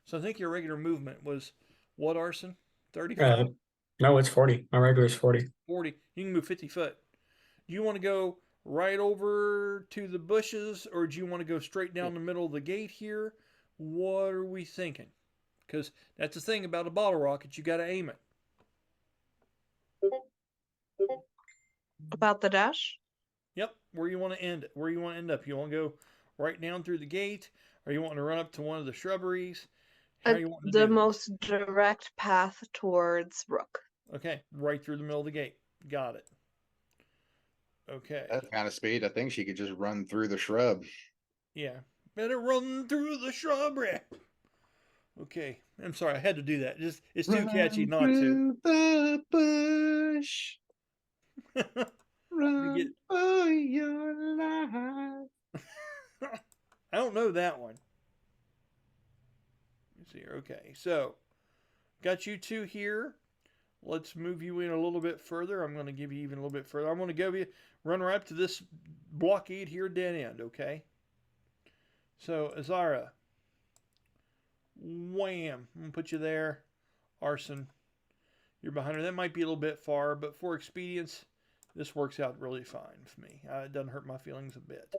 So I think your regular movement was what, Arsin? 35? No, it's 40. My regular is 40. 40. You can move 50 foot. Do you want to go right over to the bushes, or do you want to go straight down the middle of the gate here? What are we thinking? Because that's the thing about a bottle rocket. You got to aim it. About the dash? Yep. Where you want to end it. Where you want to end up. You want to go right down through the gate, or you want to run up to one of the shrubberies? How you want to do The this? most direct path towards Rook. Okay. Right through the middle of the gate. Got it. Okay. That kind of speed, I think she could just run through the shrub. Yeah. Better run through the shrubbery. Okay. I'm sorry, I had to do that. It's too catchy not to. Through the bush, run get- for your life. I don't know that one. Let's see here. Okay, so got you two here. Let's move you in a little bit further. I'm going to give you even a little bit further. I'm going to run right up to this blockade here, dead end, okay? So, Azara. Wham. I'm going to put you there. Arsin. You're behind her. That might be a little bit far, but for expedience, this works out really fine for me. It doesn't hurt my feelings a bit.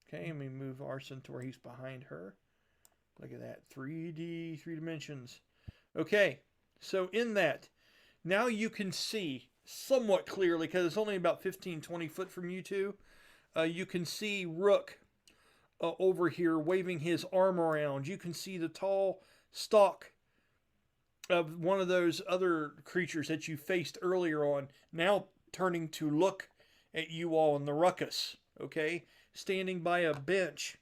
Okay, let me move Arsin to where he's behind her. Look at that. 3D, 3 dimensions. Okay, so in that, now you can see somewhat clearly, because it's only about 15, 20 foot from you two. You can see Rook over here waving his arm around. You can see the tall stalk of one of those other creatures that you faced earlier on, now turning to look at you all in the ruckus, okay? Standing by a bench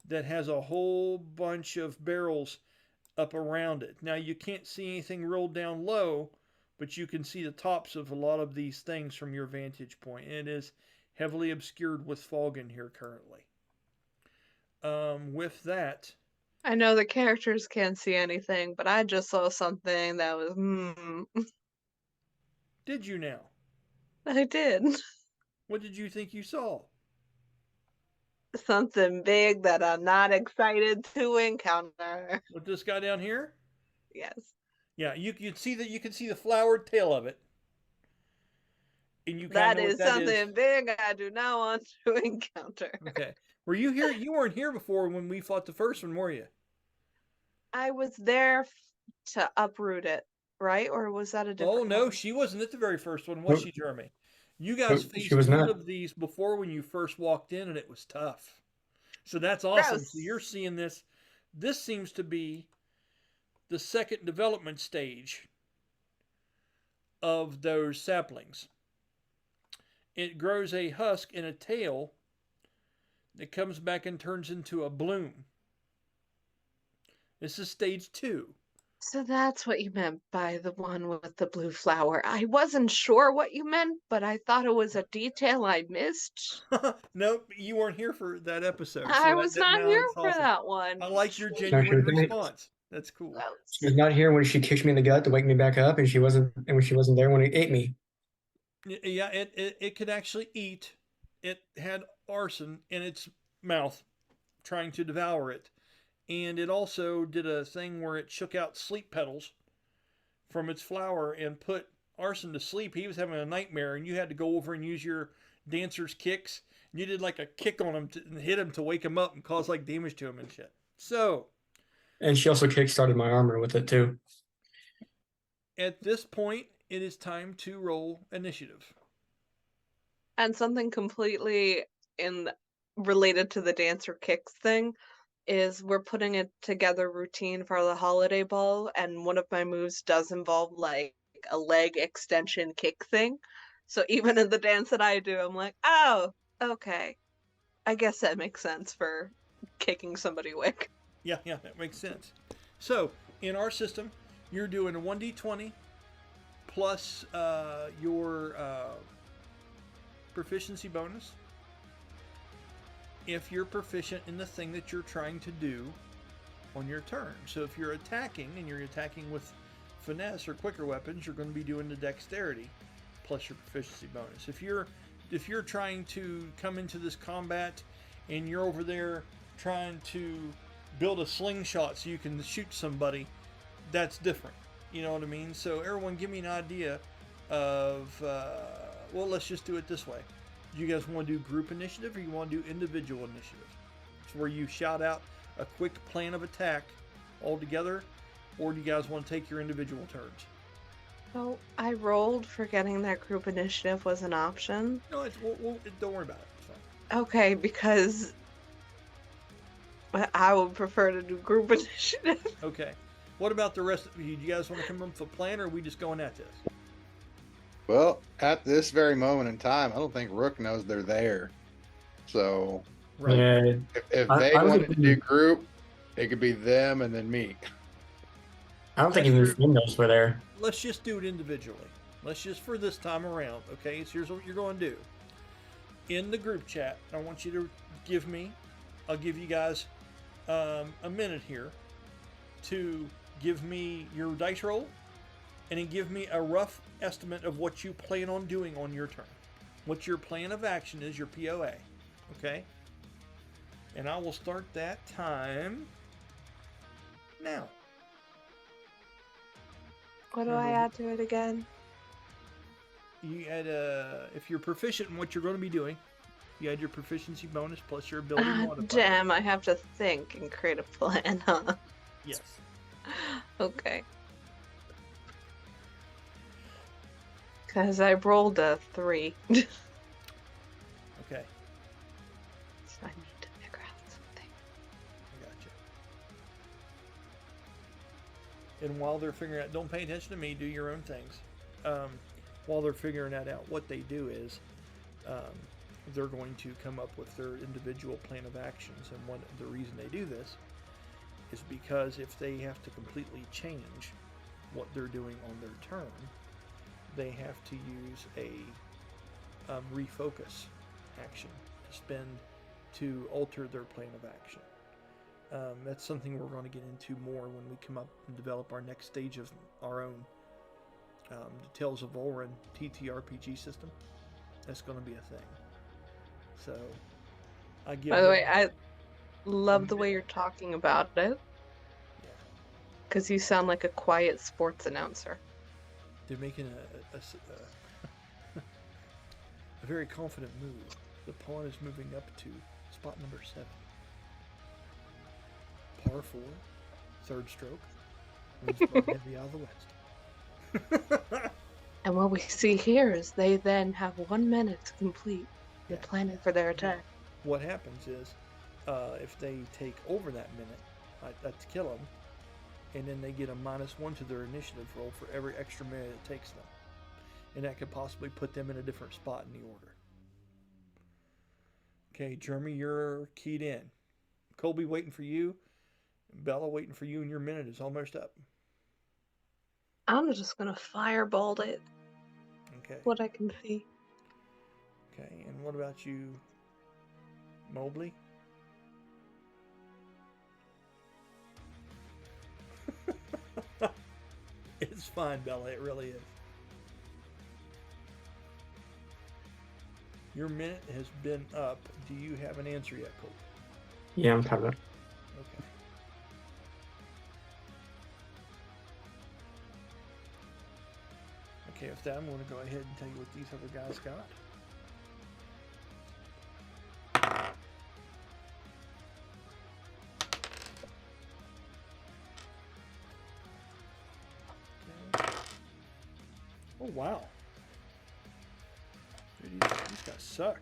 that has a whole bunch of barrels up around it. Now, you can't see anything real down low, but you can see the tops of a lot of these things from your vantage point. And it is heavily obscured with fog in here currently. With that... I know the characters can't see anything, but I just saw something that was, Did you now? I did. What did you think you saw? Something big that I'm not excited to encounter. With this guy down here? Yes. Yeah, you can see the flowered tail of it. And you That know is what that something is. big I do not want to encounter. Okay. Were you here? You weren't here before when we fought the first one, were you? I was there to uproot it, right? Or was that a different Oh, no, one? she wasn't at the very first one, was she, Jeremy? You guys Nope, faced she was one not. of these before when you first walked in, and it was tough. So that's awesome. Gross. So you're seeing this. This seems to be the second development stage of those saplings. It grows a husk and a tail that comes back and turns into a bloom. This is stage 2. So that's what you meant by the one with the blue flower. I wasn't sure what you meant, but I thought it was a detail I missed. Nope, you weren't here for that episode. So I was not here that's for awesome. that one. I like your No, she genuine was not. response. That's cool. She was not here when she kicked me in the gut to wake me back up, and she wasn't there when it ate me. Yeah, it could actually eat. It had arson in its mouth, trying to devour it. And it also did a thing where it shook out sleep petals from its flower and put Arsin to sleep. He was having a nightmare, and you had to go over and use your dancer's kicks. And you did like a kick on him and hit him to wake him up and cause like damage to him and shit. So, And she also kickstarted my armor with it too. at this point, it is time to roll initiative. And something completely related to the dancer kicks thing is we're putting a together routine for the holiday ball, and one of my moves does involve like a leg extension kick thing. So even in the dance that I do, I'm like, oh, okay. I guess that makes sense for kicking somebody awake. Yeah, that makes sense. So, in our system, you're doing a 1d20 plus your proficiency bonus if you're proficient in the thing that you're trying to do on your turn. So if you're attacking, and you're attacking with finesse or quicker weapons, you're going to be doing the dexterity plus your proficiency bonus. If you're trying to come into this combat and you're over there trying to build a slingshot so you can shoot somebody, that's different. You know what I mean? So everyone give me an idea of, well, let's just do it this way. Do you guys want to do group initiative, or you want to do individual initiative? It's where you shout out a quick plan of attack all together, or do you guys want to take your individual turns? Oh, I rolled forgetting that group initiative was an option. No, don't worry about it. It's fine. Okay, because I would prefer to do group initiative. Okay. What about the rest of you? Do you guys want to come up with a plan, or are we just going at this? Well, at this very moment in time, I don't think Rook knows they're there. So Right. Yeah, if I they was wanted to do thinking- group, it could be them and then me. I don't think That's even true. Finn knows we're there. Let's just do it individually. Let's just for this time around, okay? So here's what you're going to do. In the group chat, I want you to I'll give you guys a minute here to give me your dice roll and then give me a rough estimate of what you plan on doing on your turn. What your plan of action is, your POA, okay? And I will start that time now. What do I add to it again? You add if you're proficient in what you're going to be doing, you add your proficiency bonus plus your ability modifier. Damn, I have to think and create a plan, huh? Yes. Okay. Because I rolled a 3. Okay. So I need to figure out something. I got you. And while they're figuring out, don't pay attention to me. Do your own things. While they're figuring that out, what they do is they're going to come up with their individual plan of actions. And the reason they do this is because if they have to completely change what they're doing on their turn, they have to use a refocus action to spend to alter their plan of action. That's something we're going to get into more when we come up and develop our next stage of our own the Tales of Ulran TTRPG system. That's going to be a thing. So, I give. By the way, them- I love the way you're talking about it. Yeah, Because you sound like a quiet sports announcer. they're making a very confident move. The pawn is moving up to spot number 7. Par 4, third stroke. Wins by heavy out of the west. And what we see here is they then have 1 minute to complete the Yeah. planning for their attack. What happens is, if they take over that minute, that's kill them, and then they get a -1 to their initiative roll for every extra minute it takes them. And that could possibly put them in a different spot in the order. Okay, Jeremy, you're keyed in. Colby waiting for you. Bella waiting for you, and your minute is almost up. I'm just gonna fireball it, Okay. what I can see. Okay, and what about you, Mobley? It's fine, Bella. It really is. Your minute has been up. Do you have an answer yet, Colby? Yeah, I'm kind of. Okay. Okay, with that, I'm going to go ahead and tell you what these other guys got. Okay. Oh, wow. Dude, these guys suck.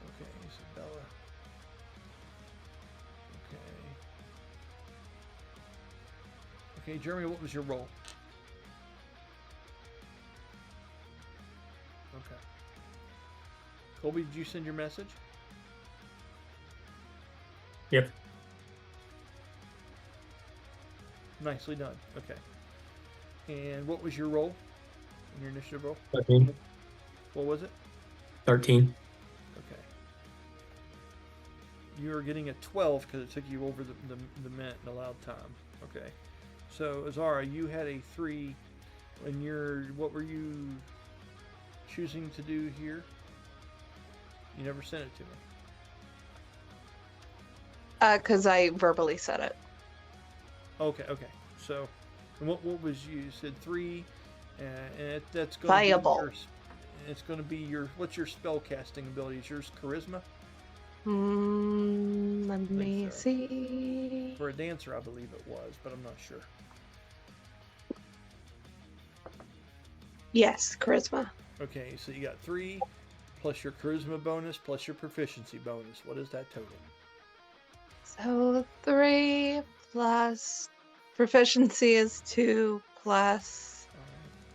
Okay, Isabella. Okay, Jeremy, what was your roll? Okay. Colby, did you send your message? Yep. Nicely done. Okay. And what was your roll? Your initiative roll? 13. What was it? 13. Okay. You are getting a 12 because it took you over the minute and allowed time. Okay. So, Azara, you had a 3. And what were you choosing to do here? You never sent it to me. Because I verbally said it. Okay. So, and what was you said 3, and that's going Viable. to be it's going to be your what's your spell casting ability? Is yours charisma? Let me so. see. For a dancer, I believe it was, but I'm not sure. Yes, charisma. Okay, so you got 3 plus your charisma bonus plus your proficiency bonus. What is that total? So 3 plus proficiency is 2 plus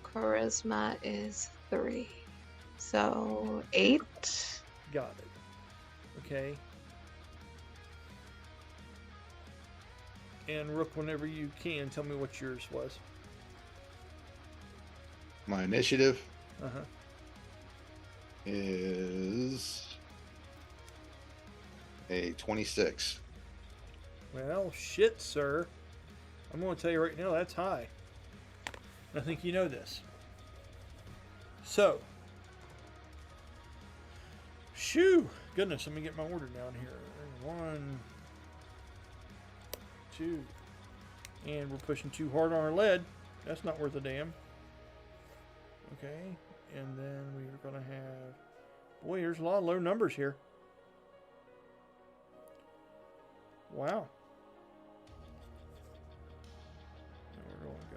charisma is 3. So 8. Got it. Okay. And Rook, whenever you can, tell me what yours was. My initiative Uh-huh. is a 26. Well, shit, sir. I'm going to tell you right now, that's high. I think you know this. So. Shoo! Goodness, let me get my order down here. 1, 2. And we're pushing too hard on our lead. That's not worth a damn. Okay. And then we're going to have... Boy, there's a lot of low numbers here. Wow. We're going to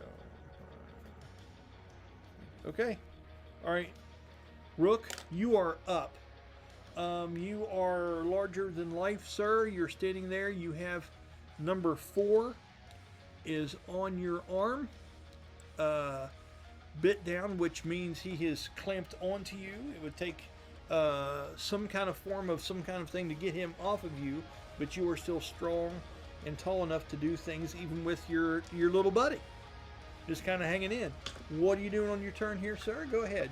go. Okay. All right. Rook, you are up. You are larger than life, sir. You're standing there. You have number 4 is on your arm. Bit down, which means he is clamped onto you. It would take some kind of form of some kind of thing to get him off of you, but you are still strong and tall enough to do things even with your little buddy. Just kind of hanging in. What are you doing on your turn here, sir? Go ahead.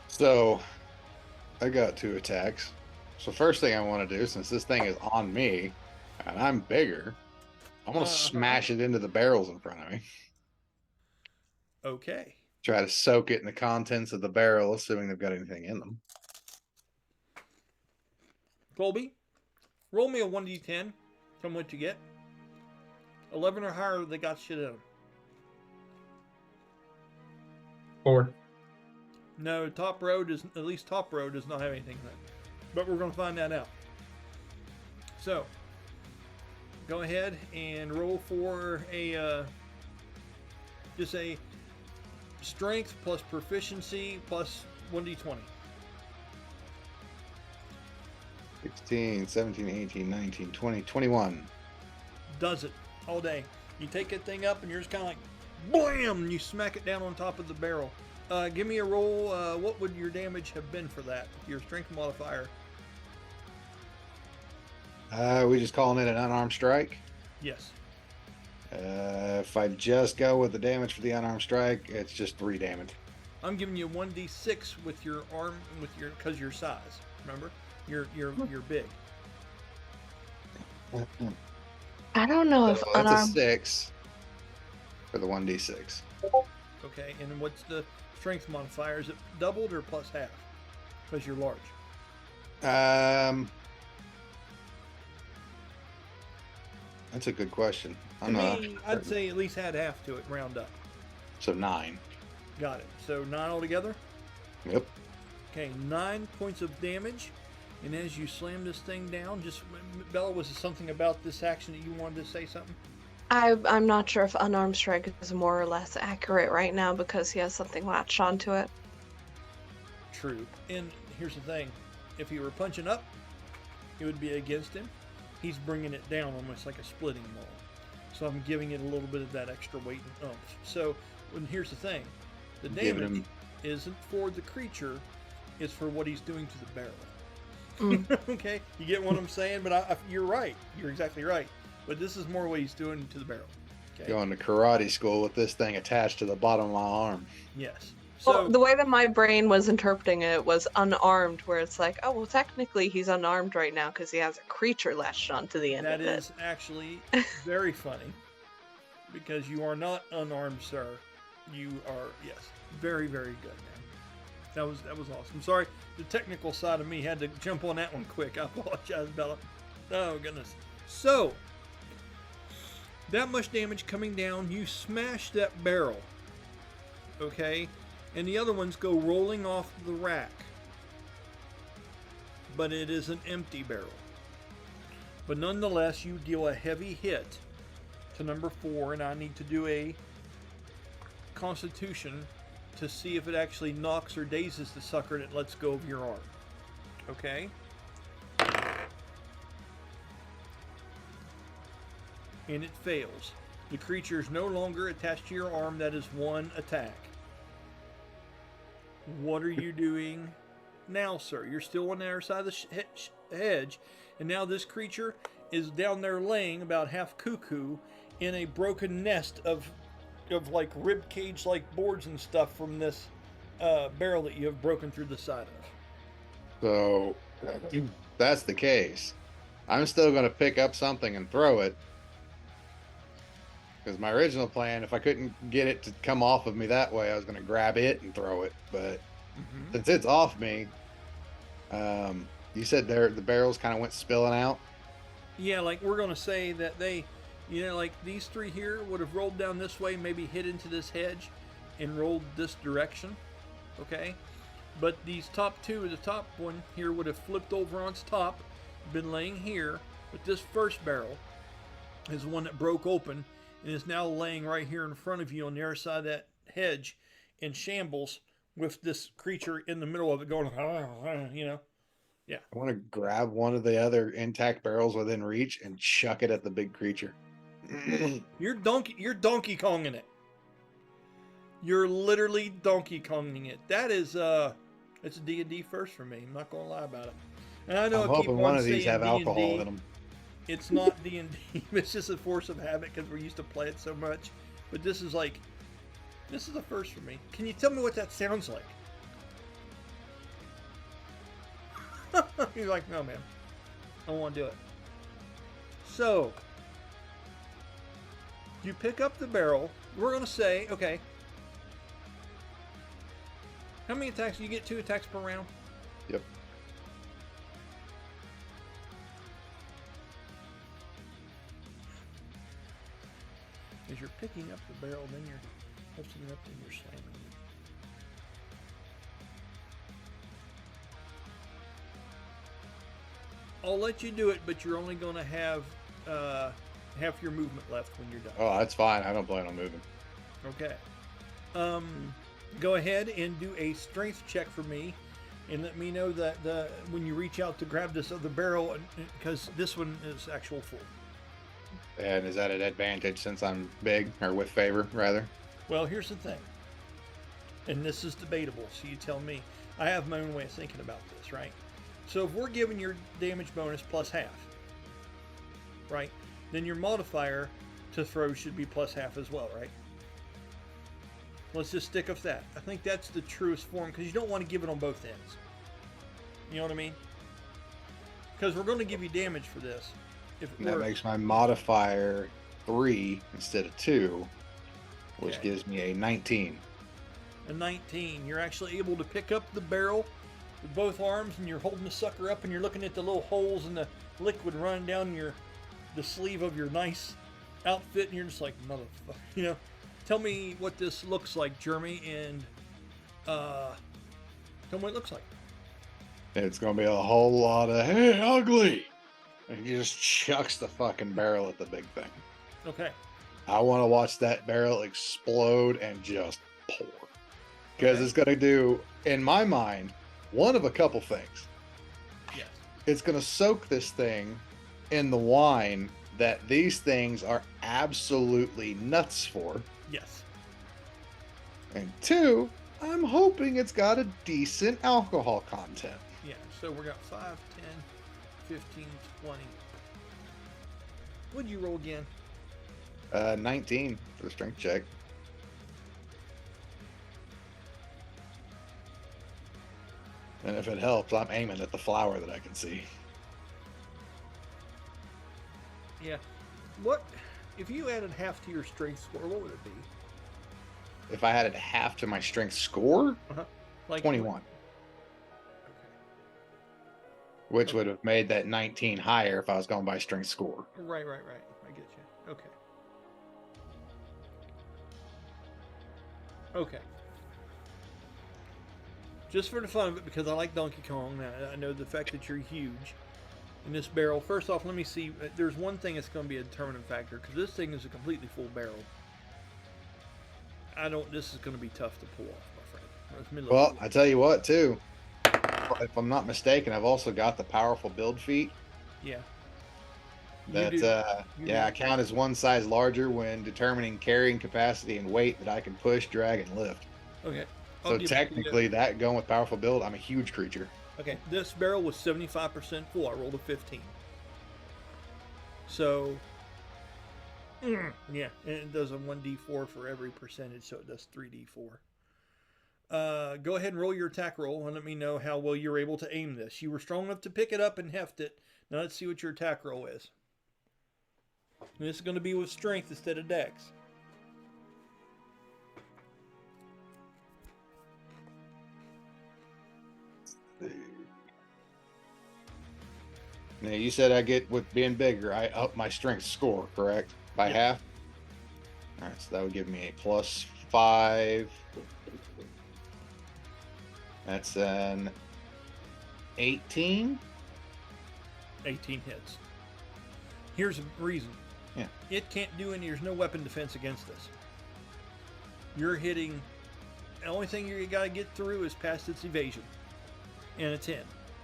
So I got 2 attacks. So first thing I want to do, since this thing is on me and I'm bigger, I want to smash it into the barrels in front of me. Okay. Try to soak it in the contents of the barrel, assuming they've got anything in them. Colby, roll me a 1d10. Tell me what you get. 11 or higher, they got shit in them. 4. No, top row does, at least top row does not have anything in it. But we're going to find that out. So, go ahead and roll for a, just a strength plus proficiency plus 1d20. 16, 17, 18, 19, 20, 21. Does it all day. You take that thing up and you're just kind of like, blam, and you smack it down on top of the barrel. Give me a roll. What would your damage have been for that? Your strength modifier. We just calling it an unarmed strike. Yes. If I just go with the damage for the unarmed strike, it's just 3 damage. I'm giving you 1d6 with your arm, with your, because your size. Remember, you're big. I don't know if So that's a unarmed. 6 for the 1d6. Okay, and what's the strength modifier? Is it doubled or plus half? Because you're large. That's a good question. To me, I'd say at least add half to it, round up. So 9. Got it. So 9 altogether? Yep. Okay, 9 points of damage. And as you slam this thing down, just, Bella, was there something about this action that you wanted to say something? I'm not sure if unarmed strike is more or less accurate right now because he has something latched onto it. True. And here's the thing. If he were punching up, it would be against him. He's bringing it down almost like a splitting maul. So I'm giving it a little bit of that extra weight and oomph. So, and here's the thing. The damage isn't for the creature. It's for what he's doing to the barrel. Okay? You get what I'm saying? But you're right. You're exactly right. But this is more what he's doing to the barrel. Okay? Going to karate school with this thing attached to the bottom of my arm. Yes. Well, the way that my brain was interpreting it was unarmed, where it's like, oh, well, technically he's unarmed right now because he has a creature latched onto the end of it. That is actually very funny because you are not unarmed, sir. You are, yes, very, very good, man. That was awesome. Sorry, the technical side of me had to jump on that one quick. I apologize, Bella. Oh, goodness. So, that much damage coming down. You smash that barrel, okay? And the other ones go rolling off the rack. But it is an empty barrel. But nonetheless, you deal a heavy hit to number 4, and I need to do a Constitution to see if it actually knocks or dazes the sucker and it lets go of your arm. Okay? and it fails. The creature is no longer attached to your arm. That is one attack. What are you doing now, sir? You're still on the other side of the hedge, and now this creature is down there laying about half cuckoo in a broken nest of like rib cage like boards and stuff from this barrel that you have broken through the side of. So that's the case. I'm still going to pick up something and throw it. Because my original plan, if I couldn't get it to come off of me that way, I was going to grab it and throw it. But since it's off me, you said the barrels kind of went spilling out. Yeah, like we're going to say that they, like these three here would have rolled down this way, maybe hit into this hedge and rolled this direction. Okay? But these top two, the top one here would have flipped over on its top, been laying here. But this first barrel is the one that broke open and is now laying right here in front of you on the other side of that hedge in shambles with this creature in the middle of it going, Yeah. I want to grab one of the other intact barrels within reach and chuck it at the big creature. You're Donkey Konging it. You're literally Donkey Konging it. That is, it's a D&D first for me. I'm not going to lie about it. And I know I'm I keep hoping on one of these saying have D&D. alcohol in them. It's not D&D. It's just a force of habit because we're used to play it so much. But this is a first for me. Can you tell me what that sounds like? You're like, no, man. I don't want to do it. So, you pick up the barrel. We're going to say, okay. How many attacks? You get 2 attacks per round? Yep. As you're picking up the barrel, then you're lifting it up and you're slamming it. I'll let you do it, but you're only going to have half your movement left when you're done. Oh, that's fine. I don't plan on moving. Okay. Go ahead and do a strength check for me, and let me know that when you reach out to grab this other barrel, because this one is actual full. And is that an advantage since I'm big, or with favor, rather? Well, here's the thing, and this is debatable, so you tell me. I have my own way of thinking about this, right? So if we're giving your damage bonus plus half, right, then your modifier to throw should be plus half as well, right? Let's just stick with that. I think that's the truest form, because you don't want to give it on both ends. You know what I mean? Because we're going to give you damage for this. That makes my modifier 3 instead of 2, which gives me a 19. A 19. You're actually able to pick up the barrel with both arms, and you're holding the sucker up, and you're looking at the little holes in the liquid running down the sleeve of your nice outfit, and you're just like, motherfucker, Tell me what this looks like, Jeremy, and tell me what it looks like. It's going to be a whole lot of, hey, ugly! And he just chucks the fucking barrel at the big thing. Okay. I want to watch that barrel explode and just pour. Because it's going to do, in my mind, one of a couple things. Yes. It's going to soak this thing in the wine that these things are absolutely nuts for. Yes. And 2, I'm hoping it's got a decent alcohol content. Yeah, so we got 5, 10, 15, 20. What'd you roll again? 19 for the strength check. And if it helps, I'm aiming at the flower that I can see. Yeah. What if you added half to your strength score? What would it be? If I added half to my strength score, Like 21. Okay. Which would have made that 19 higher if I was going by strength score. Right. I get you. Okay. Okay. Just for the fun of it, because I like Donkey Kong. I know the fact that you're huge. In this barrel, first off, let me see. There's one thing that's going to be a determining factor, because this thing is a completely full barrel. This is going to be tough to pull off, my friend. Well, I tell you what, too. If I'm not mistaken, I've also got the powerful build feat. Yeah. That You yeah, I do. count as one size larger when determining carrying capacity and weight that I can push, drag, and lift. Okay. I'll So give technically, that going with powerful build, I'm a huge creature. okay, this barrel was 75% full. I rolled a 15. So, yeah, and it does a 1d4 for every percentage, so it does 3d4. Go ahead and roll your attack roll and let me know how well you're able to aim this. You were strong enough to pick it up and heft it. Now let's see what your attack roll is. And this is going to be with strength instead of dex. Now, you said I get, with being bigger, I up my strength score, correct? By half? All right, so that would give me a +5. That's an 18. 18 hits. Here's the reason. Yeah. It can't do any, there's no weapon defense against this. You're hitting, the only thing you got to get through is past its evasion. And a 10.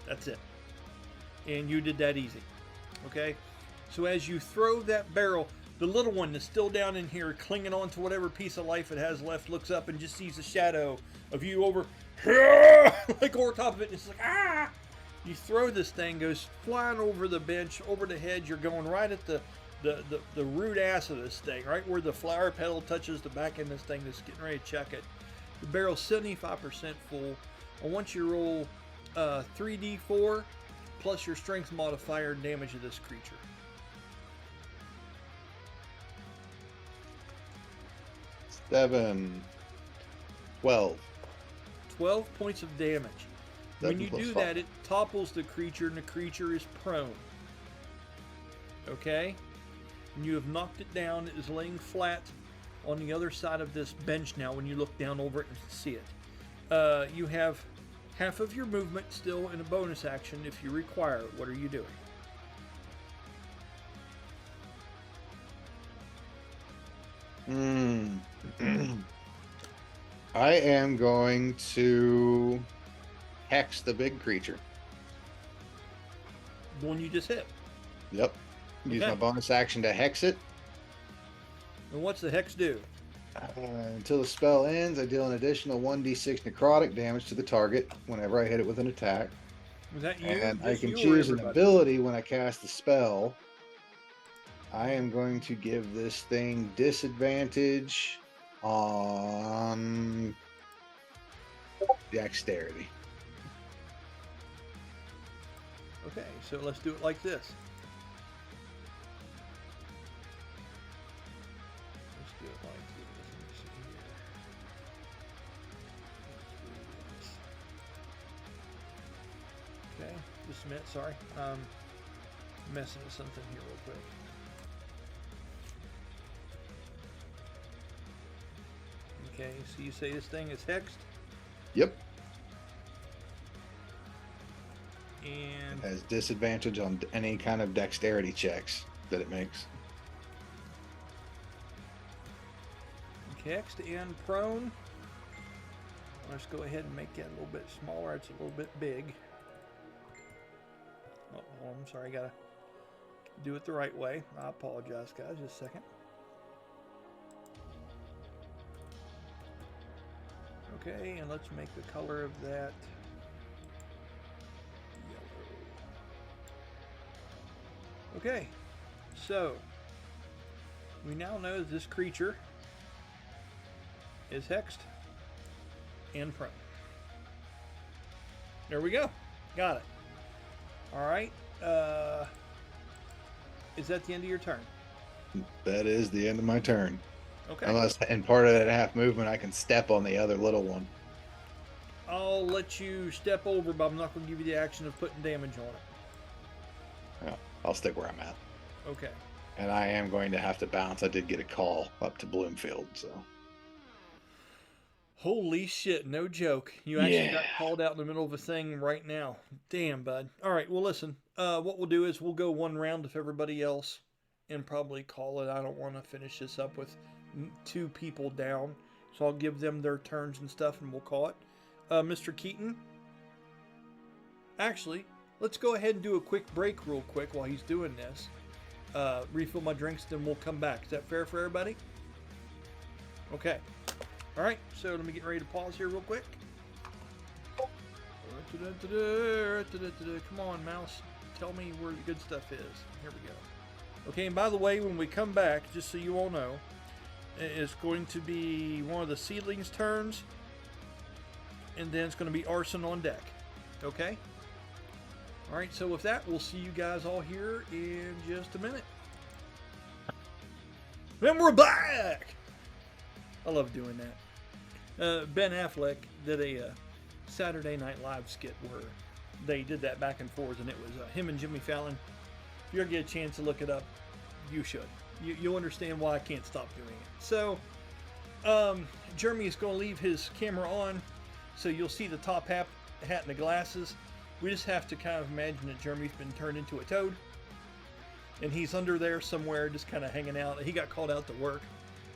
That's it. And you did that easy. Okay? So as you throw that barrel, the little one that's still down in here clinging on to whatever piece of life it has left looks up and just sees a shadow of you over like over top of it, and it's like, ah! You throw this thing, goes flying over the bench, over the hedge. You're going right at the root ass of this thing, right where the flower petal touches the back end of this thing that's getting ready to chuck it. The barrel's 75% full. I want you to roll 3d4 plus your strength modifier damage of this creature. 7, 12. 12 points of damage. When 7 you plus do 5. that, it topples the creature and the creature is prone. Okay? And you have knocked it down. It is laying flat on the other side of this bench now when you look down over it and see it. You have half of your movement still in a bonus action if you require it. What are you doing? I am going to hex the big creature. The one you just hit. Yep. Use Okay. my bonus action to hex it. And what's the hex do? Until the spell ends, I deal an additional 1d6 necrotic damage to the target whenever I hit it with an attack. Was that you? And I Just can you or choose an everybody? ability when I cast the spell. I am going to give this thing disadvantage on dexterity. Okay, so let's do it like this. Let's do it like this. Let me see here. Let's do this. Okay, just a minute, sorry. Messing with something here real quick. Okay, so you say this thing is hexed, Yep. and It has disadvantage on any kind of dexterity checks that it makes. hexed and prone. Let's go ahead and make that a little bit smaller. It's a little bit big. Oh, I'm sorry, gotta do it the right way. I apologize, guys. Just a second. Okay, and let's make the color of that yellow. Okay, so we now know that this creature is hexed and prone. There we go. Got it. All right. Is that the end of your turn? That is the end of my turn. Okay. Unless, in part of that half movement, I can step on the other little one. I'll let you step over, but I'm not going to give you the action of putting damage on it. Yeah, I'll stick where I'm at. Okay. And I am going to have to bounce. I did get a call up to Bloomfield, so. Holy shit, no joke. You actually got Yeah. called out in the middle of a thing right now. Damn, bud. All right, well, listen. What we'll do is we'll go one round with everybody else and probably call it. I don't want to finish this up with 2 people down, so I'll give them their turns and stuff and we'll call it. Mr. Keaton? Actually, let's go ahead and do a quick break real quick while he's doing this. refill my drinks, then we'll come back. Is that fair for everybody? Okay. All right, so let me get ready to pause here real quick. Come on, mouse. Tell me where the good stuff is. Here we go. Okay, and by the way, when we come back, just so you all know, it's going to be one of the seedlings' turns, and then it's going to be Arsin on deck. Okay? All right, so with that, we'll see you guys all here in just a minute. And we're back! I love doing that. Ben Affleck did a Saturday Night Live skit where they did that back and forth, and it was him and Jimmy Fallon. If you ever get a chance to look it up, you should. You'll understand why I can't stop doing it. So, Jeremy is going to leave his camera on, so you'll see the top hat and the glasses. We just have to kind of imagine that Jeremy's been turned into a toad, and he's under there somewhere just kind of hanging out. He got called out to work.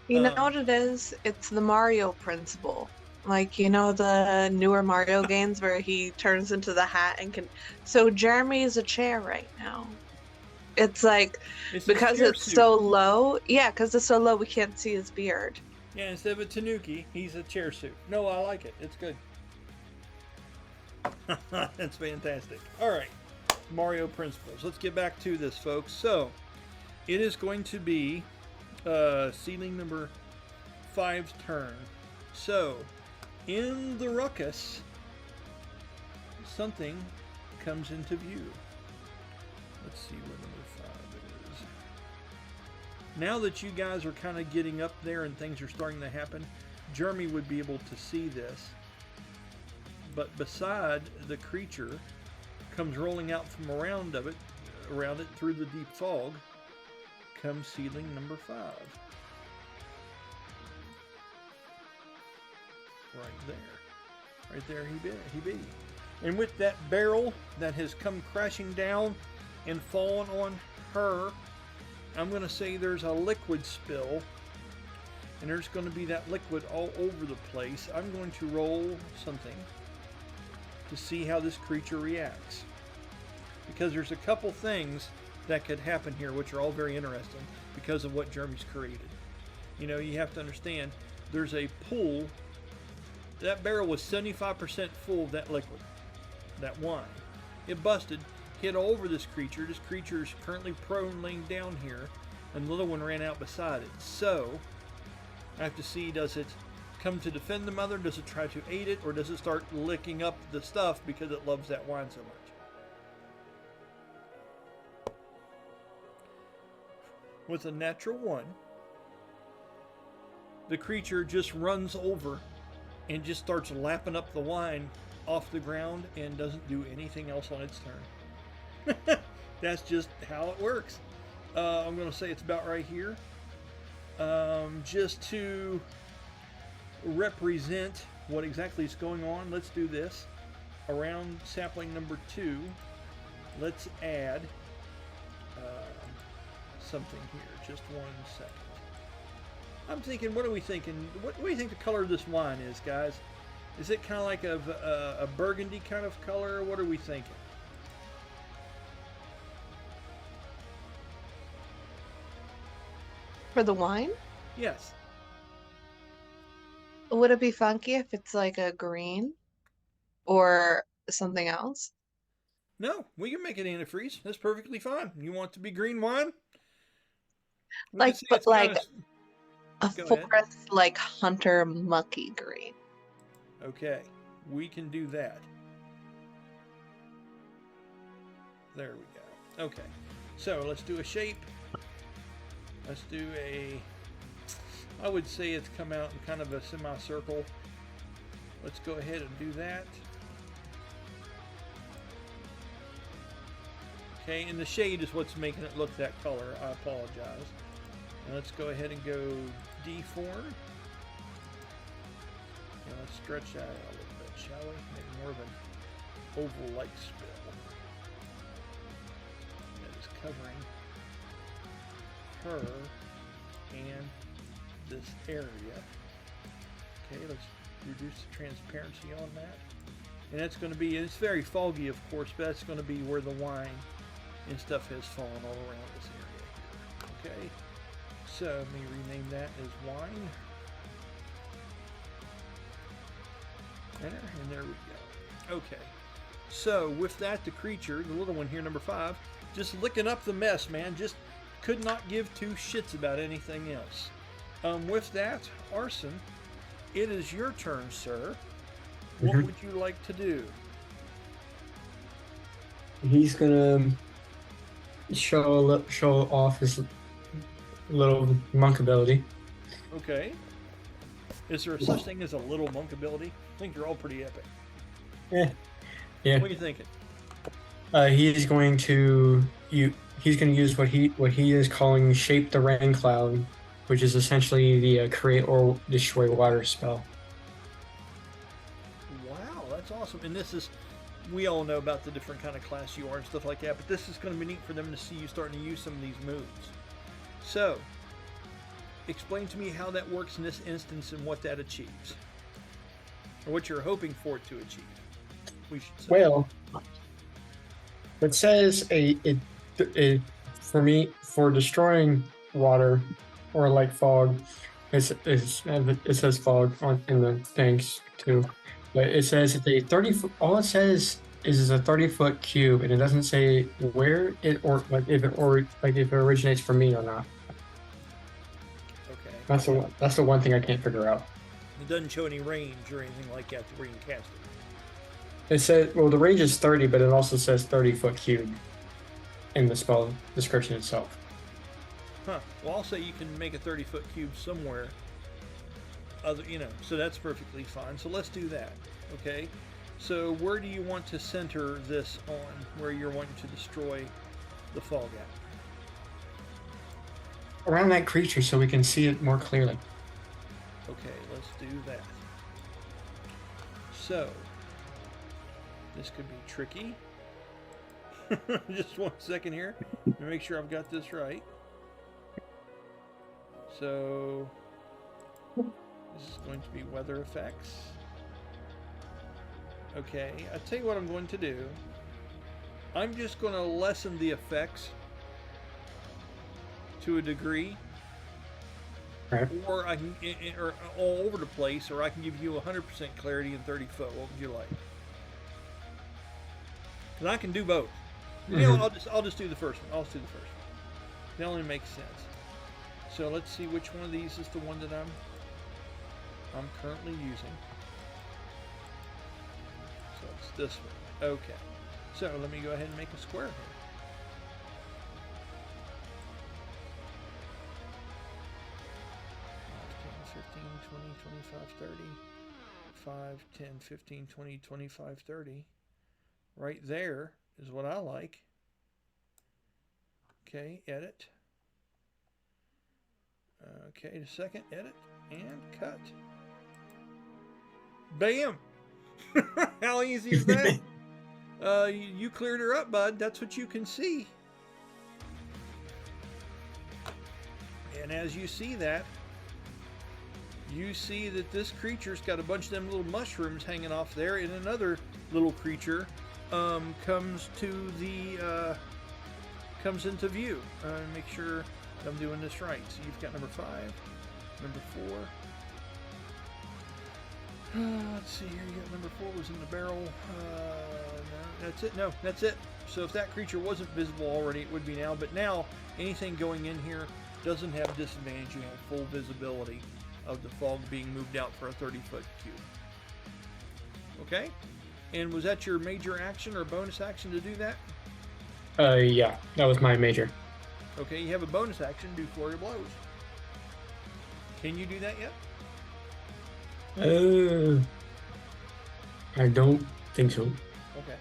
You know what it is? It's the Mario principle. Like, you know, the newer Mario games where he turns into the hat and can... So Jeremy is a chair right now. It's like, because it's so low. Yeah, because it's so low, we can't see his beard. Yeah, instead of a tanuki, he's a chair suit. No, I like it. It's good. That's fantastic. All right, Mario principles. Let's get back to this, folks. So, it is going to be seedling number 5's turn. So, in the ruckus, something comes into view. Let's see where number 5 is. Now that you guys are kind of getting up there and things are starting to happen, Jeremy would be able to see this. But beside the creature comes rolling out from around it through the deep fog, comes seedling number 5. Right there he be. And with that barrel that has come crashing down and fallen on her, I'm going to say there's a liquid spill, and there's going to be that liquid all over the place. I'm going to roll something to see how this creature reacts, because there's a couple things that could happen here which are all very interesting because of what Jeremy's created. You know, you have to understand there's a pool. That barrel was 75% full of that liquid, that wine. It busted, hit all over this creature. This creature is currently prone, laying down here, and the little one ran out beside it. So I have to see, does it come to defend the mother? Does it try to aid it? Or does it start licking up the stuff because it loves that wine so much? With a natural 1, the creature just runs over and just starts lapping up the wine off the ground and doesn't do anything else on its turn. That's just how it works. I'm going to say it's about right here. Just to represent what exactly is going on, let's do this. Around sapling number 2, let's add something here. Just 1 second. I'm thinking, what are we thinking? What do you think the color of this wine is, guys? Is it kind of like a burgundy kind of color? What are we thinking? For the wine? Yes. Would it be funky if it's like a green or something else? No, we can make it antifreeze. That's perfectly fine. You want it to be green wine? We Like, can say but it's like kinda... a Go ahead. forest, like hunter mucky green. Okay, we can do that. There we go. Okay, so let's do a shape. Let's do a... I would say it's come out in kind of a semicircle. Let's go ahead and do that. Okay, and the shade is what's making it look that color. I apologize. And let's go ahead and go D4. And let's stretch that out a little bit, shall we? Make more of an oval-like spill. That is covering her and this area. Okay, let's reduce the transparency on that. And that's going to be, it's very foggy, of course, but that's going to be where the wine and stuff has fallen all around this area here. Okay. So let me rename that as wine. Enter, and there we go. Okay. So with that, the creature, the little one here, number 5, just licking up the mess, man. Just could not give two shits about anything else. With that, Arsin, it is your turn, sir. What would you like to do? He's gonna show off his little monk ability. Okay. Is there such thing as a little monk ability? I think you're all pretty epic. Yeah. What are you thinking? He's going to use what he is calling Shape the Rain Cloud, which is essentially the create or destroy water spell. Wow, that's awesome. And this is, we all know about the different kind of class you are and stuff like that, but this is going to be neat for them to see you starting to use some of these moves. So, explain to me how that works in this instance and what that achieves. Or what you're hoping for it to achieve, we should say. Well, it says for destroying water or like fog, it says fog in the things too, but it says it's a 30 foot. All it says is a 30-foot cube, and it doesn't say where it if it originates from me or not. Okay. That's the one thing I can't figure out. It doesn't show any range or anything like that to where you can cast it. It says, well, the range is 30, but it also says 30-foot cube in the spell description itself. Huh. Well, I'll say you can make a 30-foot cube somewhere. So that's perfectly fine. So let's do that. Okay. So where do you want to center this on? Where you're wanting to destroy the fog at? Around that creature so we can see it more clearly. Okay, let's do that. So, this could be tricky. Just 1 second here to make sure I've got this right. So, this is going to be weather effects. Okay, I'll tell you what I'm going to do. I'm just going to lessen the effects to a degree. Right. Or I can, or all over the place, or I can give you 100% clarity in 30 foot. What would you like? Because I can do both. You know, I'll just do the first one. I'll just do the first one. That only makes sense. So let's see which one of these is the one that I'm currently using. So it's this one. Okay. So let me go ahead and make a square here. 5, 10, 15, 20, 25, 30. Right there is what I like. Okay, edit. Okay, a second, edit, and cut. Bam! How easy is that? You cleared her up, bud. That's what you can see. And as you see that, you see that this creature's got a bunch of them little mushrooms hanging off there, and another little creature comes into view. Make sure I'm doing this right. So you've got number 5, number 4. Let's see here. You got number 4 was in the barrel. No, that's it. No, that's it. So if that creature wasn't visible already, it would be now. But now anything going in here doesn't have disadvantage. You have full visibility of the fog being moved out for a 30-foot cube. Okay? And was that your major action or bonus action to do that? Yeah, that was my major. Okay, you have a bonus action, do Flurry of Blows. Can you do that yet? I don't think so. Okay.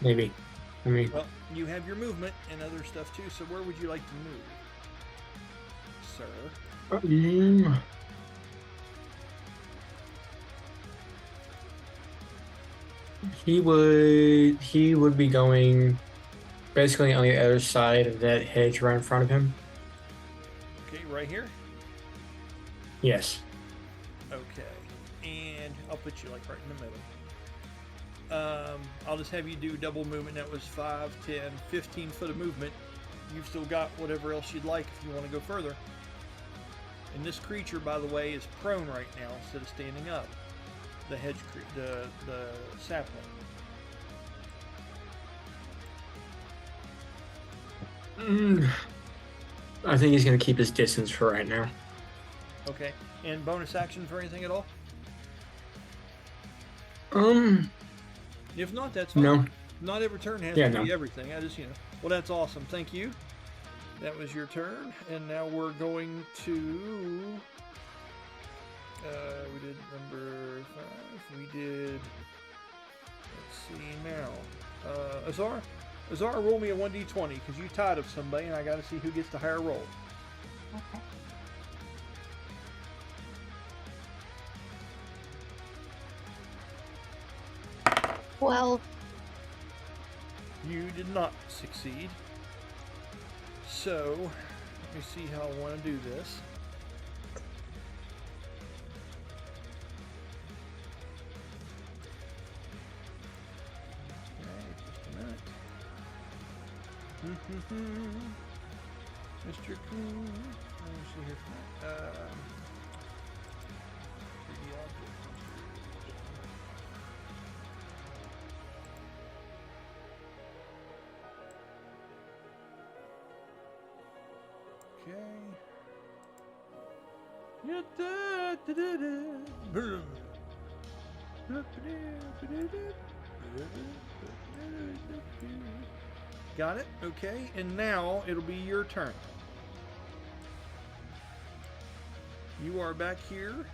Maybe. Well, you have your movement and other stuff too, so where would you like to move, sir? He would be going basically on the other side of that hedge right in front of him. Okay, right here? Yes. Okay. And I'll put you like right in the middle. I'll just have you do double movement. That was 5, 10, 15 foot of movement. you've still got whatever else you'd like if you want to go further. And this creature, by the way, is prone right now instead of standing up. The the sapling. I think he's going to keep his distance for right now. Okay. And bonus action for anything at all? If not, that's fine. No. Not every turn has to be everything. I just, Well, that's awesome. Thank you. That was your turn. And now we're going to... we did number 5. We did... Let's see now. Azar? Azar, roll me a 1d20 because you tied up somebody and I got to see who gets the higher roll. Okay. Well, You did not succeed. So, let me see how I want to do this. Okay, just a minute. Mr. Coon. Let me see here. 3D object. Got it? Okay, and now it'll be your turn. You are back here,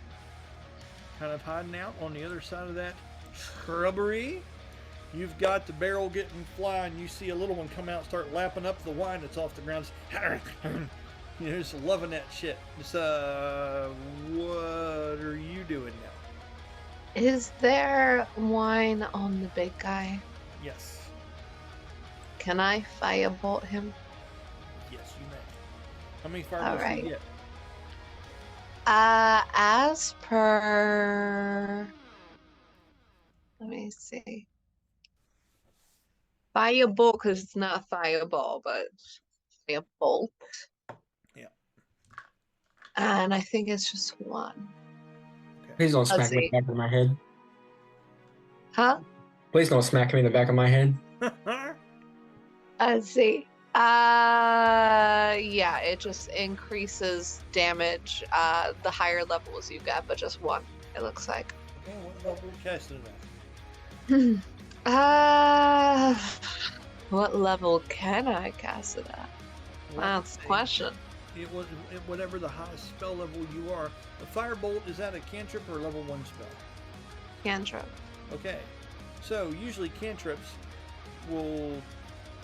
kind of hiding out on the other side of that shrubbery. You've got the barrel getting flying. You see a little one come out and start lapping up the wine that's off the ground. Just loving that shit. Just, what are you doing now? Is there wine on the big guy? Yes. Can I firebolt him? Yes, you may. How many fireballs do you get? As per... Let me see. Firebolt, because it's not a fireball, but firebolt. Yeah. And I think it's just one. Okay. Please don't Let's smack me in see. the back of my head. Huh? Please don't smack me in the back of my head. Let's see. Yeah, it just increases damage the higher levels you get, but just one, it looks like. Okay, what level casting it at? What level can I cast it at? That's the question. Whatever the highest spell level you are. A firebolt, is that a cantrip or a level 1 spell? Cantrip. Okay, so usually cantrips will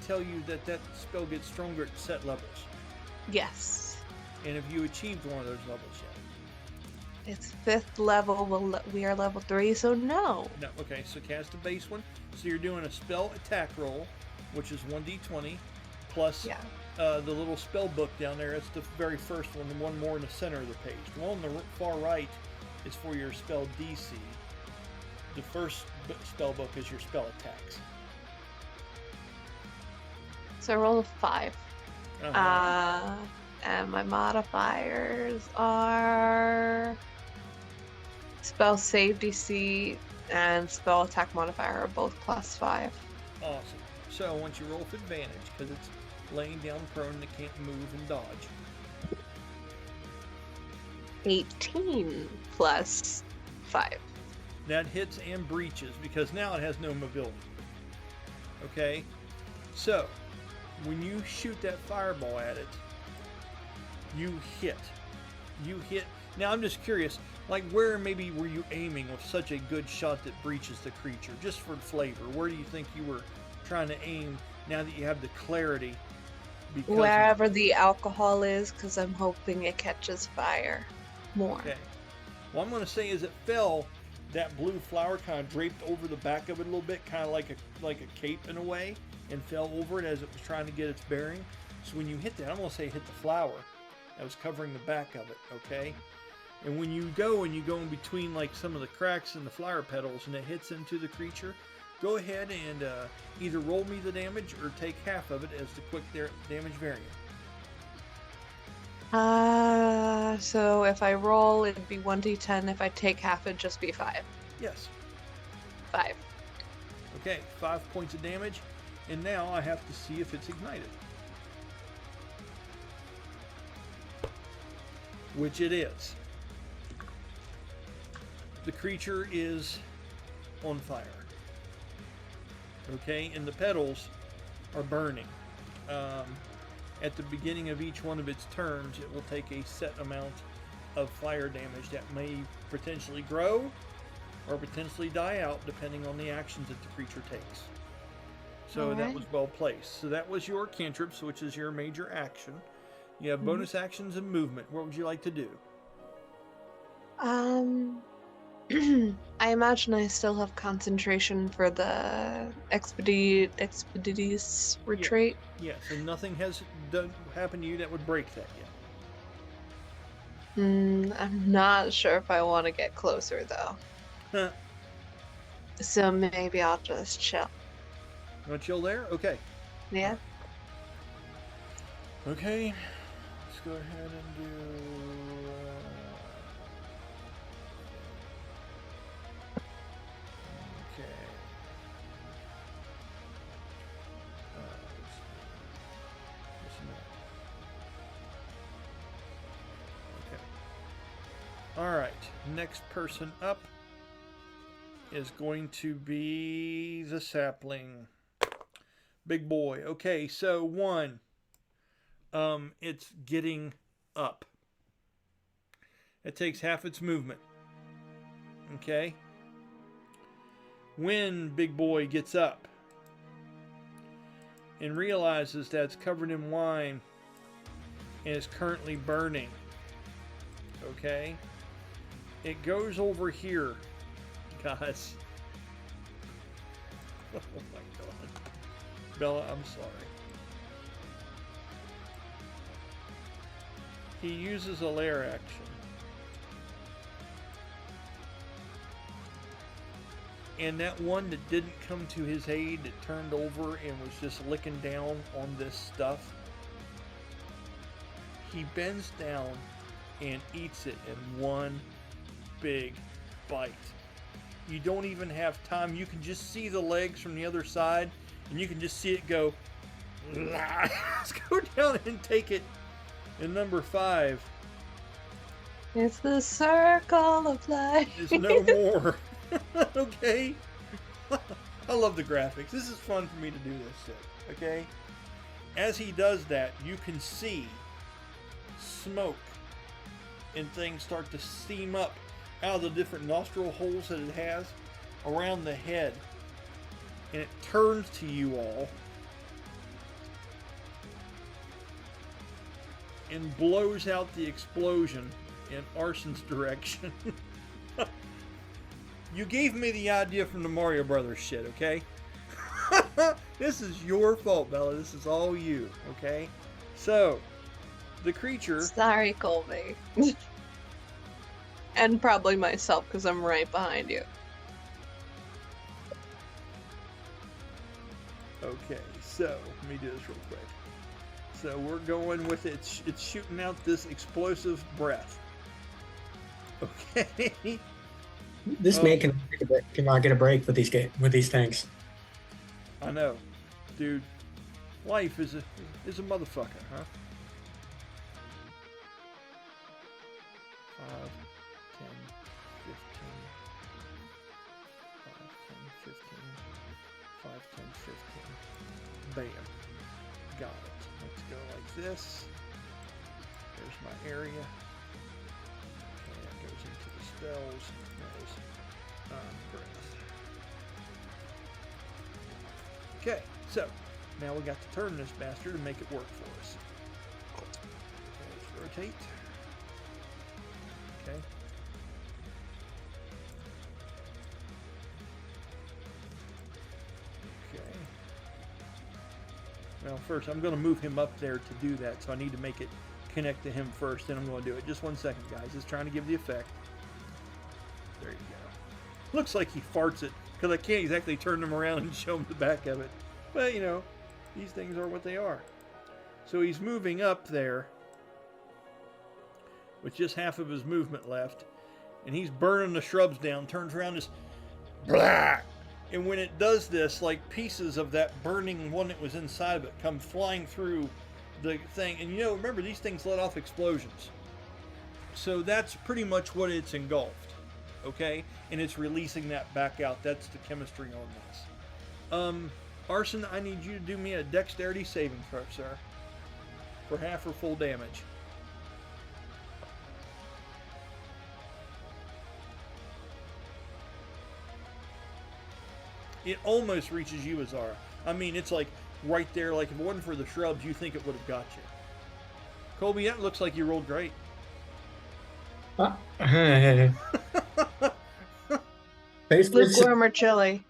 tell you that that spell gets stronger at set levels. Yes. And have you achieved one of those levels yet? It's 5th level. We are level 3, so no. No. Okay, so cast a base one. So you're doing a spell attack roll, which is 1d20, plus the little spell book down there. It's the very first one, the one more in the center of the page. The one on the far right is for your spell DC. The first spell book is your spell attacks. So I roll a 5. Uh-huh. And my modifiers are spell save DC and spell attack modifier are both +5. Awesome. So once you roll with advantage, because it's laying down prone that can't move and dodge. 18 plus 5. That hits and breaches because now it has no mobility. Okay? So, when you shoot that fireball at it, you hit. Now I'm just curious, like where maybe were you aiming with such a good shot that breaches the creature? Just for flavor, where do you think you were trying to aim now that you have the clarity? Because Wherever the alcohol is, because I'm hoping it catches fire more. Okay. Well, I'm going to say as it fell, that blue flower kind of draped over the back of it a little bit, kind of like a cape in a way, and fell over it as it was trying to get its bearing. So when you hit that, I'm going to say hit the flower that was covering the back of it, okay? And when you go in between like some of the cracks in the flower petals and it hits into the creature, Go ahead and either roll me the damage or take half of it as the quick damage variant. So if I roll, it'd be 1d10. If I take half, it'd just be 5. Yes. 5. Okay, 5 points of damage, and now I have to see if it's ignited. Which it is. The creature is on fire. Okay, and the petals are burning. At the beginning of each one of its turns, it will take a set amount of fire damage that may potentially grow or potentially die out depending on the actions that the creature takes. So All that right. was well placed. So that was your cantrips, which is your major action. You have bonus actions and movement. What would you like to do? I imagine I still have concentration for the expeditious retreat. Yes, and nothing has happened to you that would break that yet. I'm not sure if I want to get closer though. Huh. So maybe I'll just chill. You want to chill there? Okay. Yeah. Okay. Let's go ahead and do. Okay. Just a minute. Okay. All right. Next person up is going to be the sapling. Big boy. Okay, so 1. It's getting up. It takes half its movement. Okay? When Big Boy gets up and realizes that it's covered in wine and is currently burning, okay? It goes over here, guys. Oh my God. Bella, I'm sorry. He uses a lair action. And that one that didn't come to his aid, that turned over and was just licking down on this stuff, he bends down and eats it in one big bite. You don't even have time. You can just see the legs from the other side, and you can just see it go. Let's go down and take it. And number 5 It's the circle of life. is no more. Okay? I love the graphics. This is fun for me to do this shit. Okay? As he does that, you can see smoke and things start to steam up out of the different nostril holes that it has around the head. And it turns to you all and blows out the explosion in Arsin's direction. You gave me the idea from the Mario Brothers shit, okay? This is your fault, Bella. This is all you, okay? So, the creature... Sorry, Colby. And probably myself, because I'm right behind you. Okay, so, let me do this real quick. So, we're going with it. It's shooting out this explosive breath. Okay? This man cannot get a break with these things. I know. Dude, life is a motherfucker, huh? 5, 10, 15, 5, 10, 15. Bam. Got it. Let's go like this. There's my area. Okay, that goes into the spells. There's breath. Okay, so now we got to turn this bastard and make it work for us. Let's rotate. Okay. Okay. Well, first I'm going to move him up there to do that, so I need to make it connect to him first, then I'm going to do it. Just 1 second, guys. Just trying to give the effect. There you go. Looks like he farts it because I can't exactly turn them around and show them the back of it. But, you know, these things are what they are. So he's moving up there with just half of his movement left. And he's burning the shrubs down, turns around, just blah! And when it does this, like pieces of that burning one that was inside of it come flying through the thing. And you know, remember, these things let off explosions. So that's pretty much what it's engulfed. Okay? And it's releasing that back out. That's the chemistry on this. Arsin, I need you to do me a dexterity saving throw, sir. For half or full damage. It almost reaches you, Azara. I mean, it's like right there. Like if it wasn't for the shrubs, you think it would have got you. Colby, that looks like you rolled great. Face Lukewarm or chili?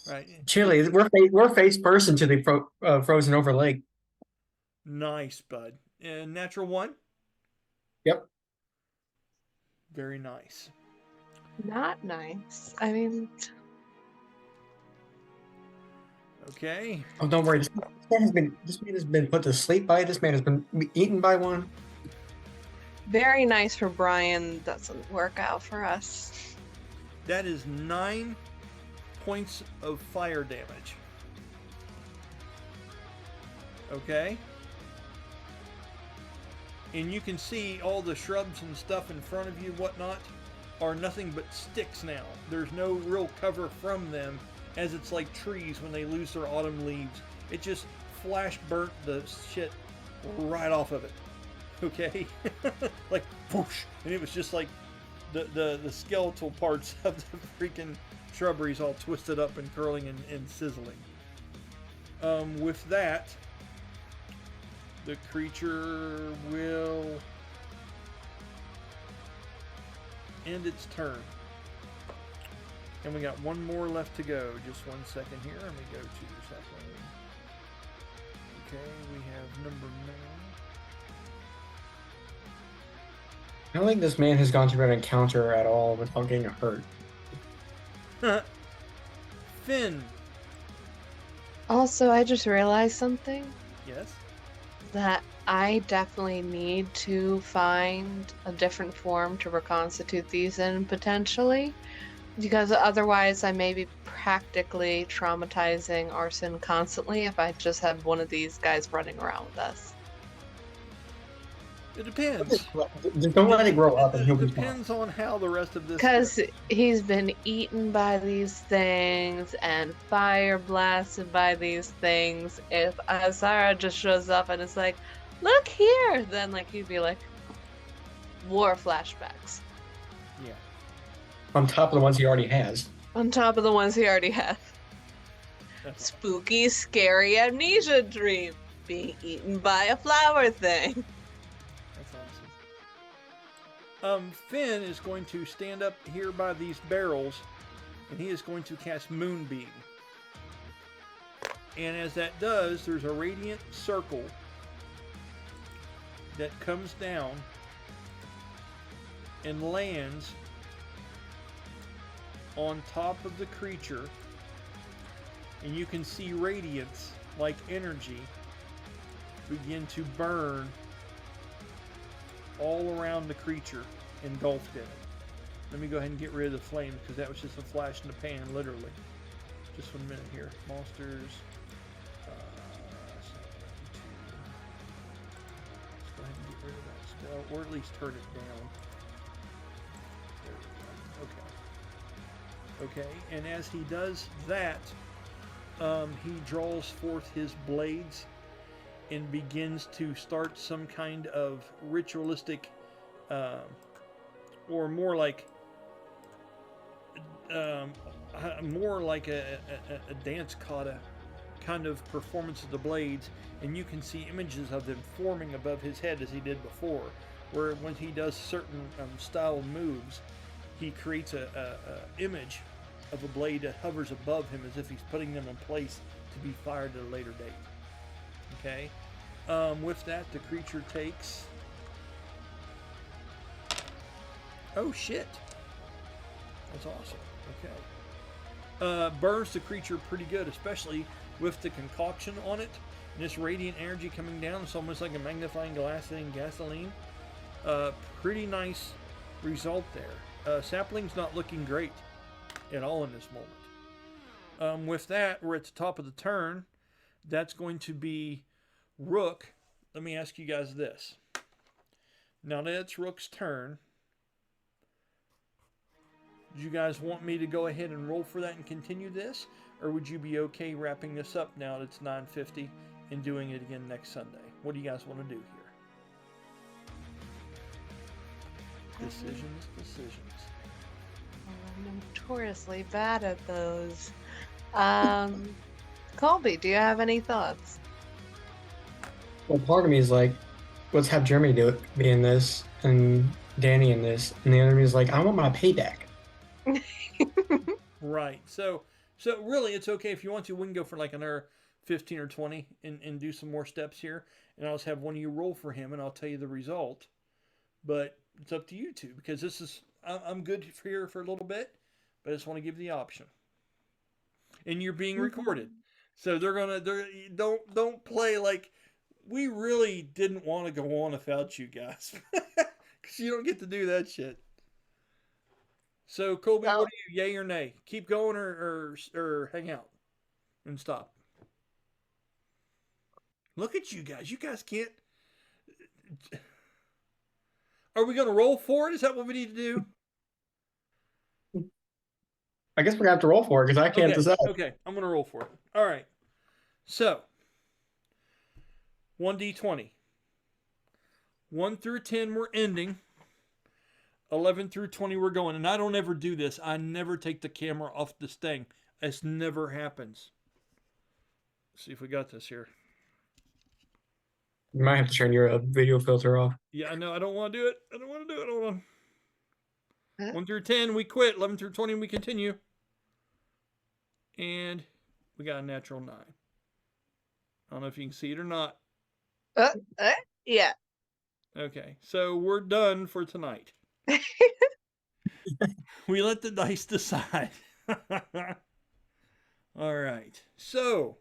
Right. chili. We're face first into the frozen over lake. Nice, bud. And natural one? Yep. Very nice. Not nice. I mean, Okay. Oh, don't worry. This man has been put to sleep by it. This man has been eaten by one. very nice for Brian. Doesn't work out for us. That is 9 points of fire damage. Okay. And you can see all the shrubs and stuff in front of you, whatnot, are nothing but sticks now. There's no real cover from them, as it's like trees when they lose their autumn leaves. It just flash burnt the shit right off of it. Okay? Like, whoosh! And it was just like the skeletal parts of the freaking shrubberies all twisted up and curling and sizzling. With that, the creature will end its turn. And we got one more left to go. Just 1 second here. Let me go to something. Okay, we have number 9. I don't think this man has gone through an encounter at all without getting hurt. Finn. Also, I just realized something. Yes. That I definitely need to find a different form to reconstitute these in, potentially, because otherwise I may be practically traumatizing Arsin constantly if I just have one of these guys running around with us. It depends. Just don't let it grow up and he'll It be fine. depends on how the rest of this. Because he's been eaten by these things and fire blasted by these things. If Azara just shows up and is like, look here, then like he'd be like, war flashbacks. Yeah. On top of the ones he already has. On top of the ones he already had. Spooky, scary amnesia dream. Being eaten by a flower thing. That's awesome. Finn is going to stand up here by these barrels, and he is going to cast Moonbeam. And as that does, there's a radiant circle that comes down and lands on top of the creature, and you can see radiance like energy begin to burn all around the creature, engulfed in it. Let me go ahead and get rid of the flames, because that was just a flash in the pan, literally. Just 1 minute here. Monsters. Let's go ahead and get rid of that spell, or at least turn it down. There we go. Okay. Okay, and as he does that, he draws forth his blades and begins to start some kind of ritualistic, or more like a dance kata kind of performance of the blades, and you can see images of them forming above his head as he did before, where when he does certain style moves, he creates a image of a blade that hovers above him as if he's putting them in place to be fired at a later date. Okay. With that, the creature takes... Oh, shit. That's awesome. Okay. burns the creature pretty good, especially with the concoction on it. And this radiant energy coming down, it's almost like a magnifying glass in gasoline. Pretty nice result there. Sapling's not looking great at all in this moment. With that, we're at the top of the turn. That's going to be Rook. Let me ask you guys this. Now that it's Rook's turn, do you guys want me to go ahead and roll for that and continue this? Or would you be okay wrapping this up now that it's 9:50 and doing it again next Sunday? What do you guys want to do here? Decisions. I'm notoriously bad at those. Colby, do you have any thoughts? Well, part of me is like, let's have Jeremy be in this and Danny in this, and the other me is like, I want my payback. Right. So really, it's okay if you want to. We can go for like another 15 or 20 and do some more steps here. And I'll just have one of you roll for him, and I'll tell you the result. But it's up to you two, because this is I'm good for here for a little bit, but I just want to give the option. And you're being recorded, so don't play like we really didn't want to go on without you guys, because you don't get to do that shit. So, Colby, what are you, yay or nay? Keep going or hang out and stop? Look at you guys. You guys can't. Are we going to roll for it? Is that what we need to do? I guess we're going to have to roll for it because I can't decide. Okay, I'm going to roll for it. All right. So, 1d20. 1 through 10, we're ending. 11 through 20, we're going. And I don't ever do this. I never take the camera off this thing. This never happens. Let's see if we got this here. You might have to turn your video filter off. Yeah, I know. I don't want to do it. Hold on. 1 through 10, we quit. 11 through 20, we continue. And we got a natural 9. I don't know if you can see it or not. Yeah. Okay, so we're done for tonight. We let the dice decide. All right. So,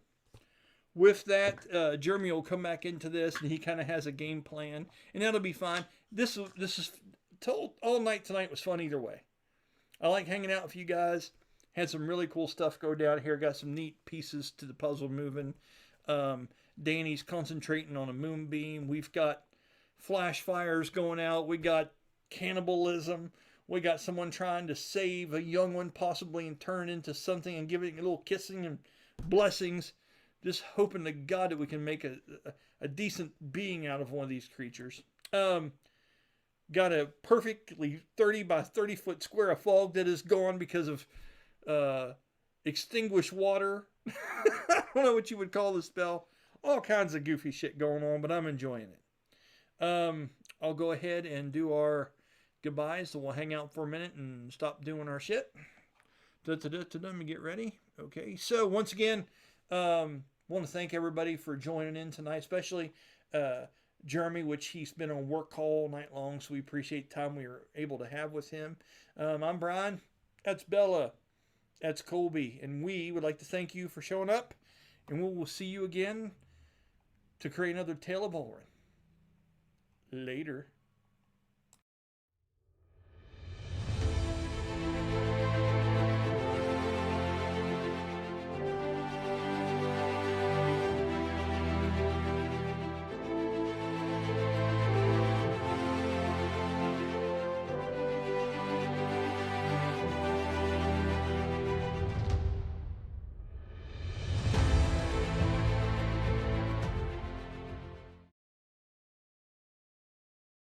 with that, Jeremy will come back into this, and he kind of has a game plan, and that'll be fine. This is told all night tonight was fun either way. I like hanging out with you guys. Had some really cool stuff go down here. Got some neat pieces to the puzzle moving. Danny's concentrating on a moonbeam. We've got flash fires going out. We got cannibalism. We got someone trying to save a young one possibly and turn into something and give it a little kissing and blessings. Just hoping to God that we can make a decent being out of one of these creatures. Got a perfectly 30 by 30 foot square of fog that is gone because of extinguished water. I don't know what you would call the spell. All kinds of goofy shit going on, but I'm enjoying it. I'll go ahead and do our goodbyes, so we'll hang out for a minute and stop doing our shit. Let me get ready. Okay, so once again, want to thank everybody for joining in tonight, especially Jeremy, which he's been on work call all night long, so we appreciate the time we were able to have with him. I'm Brian. That's Bella. That's Colby. And we would like to thank you for showing up, and we will see you again to create another Tale of Ulran. Later.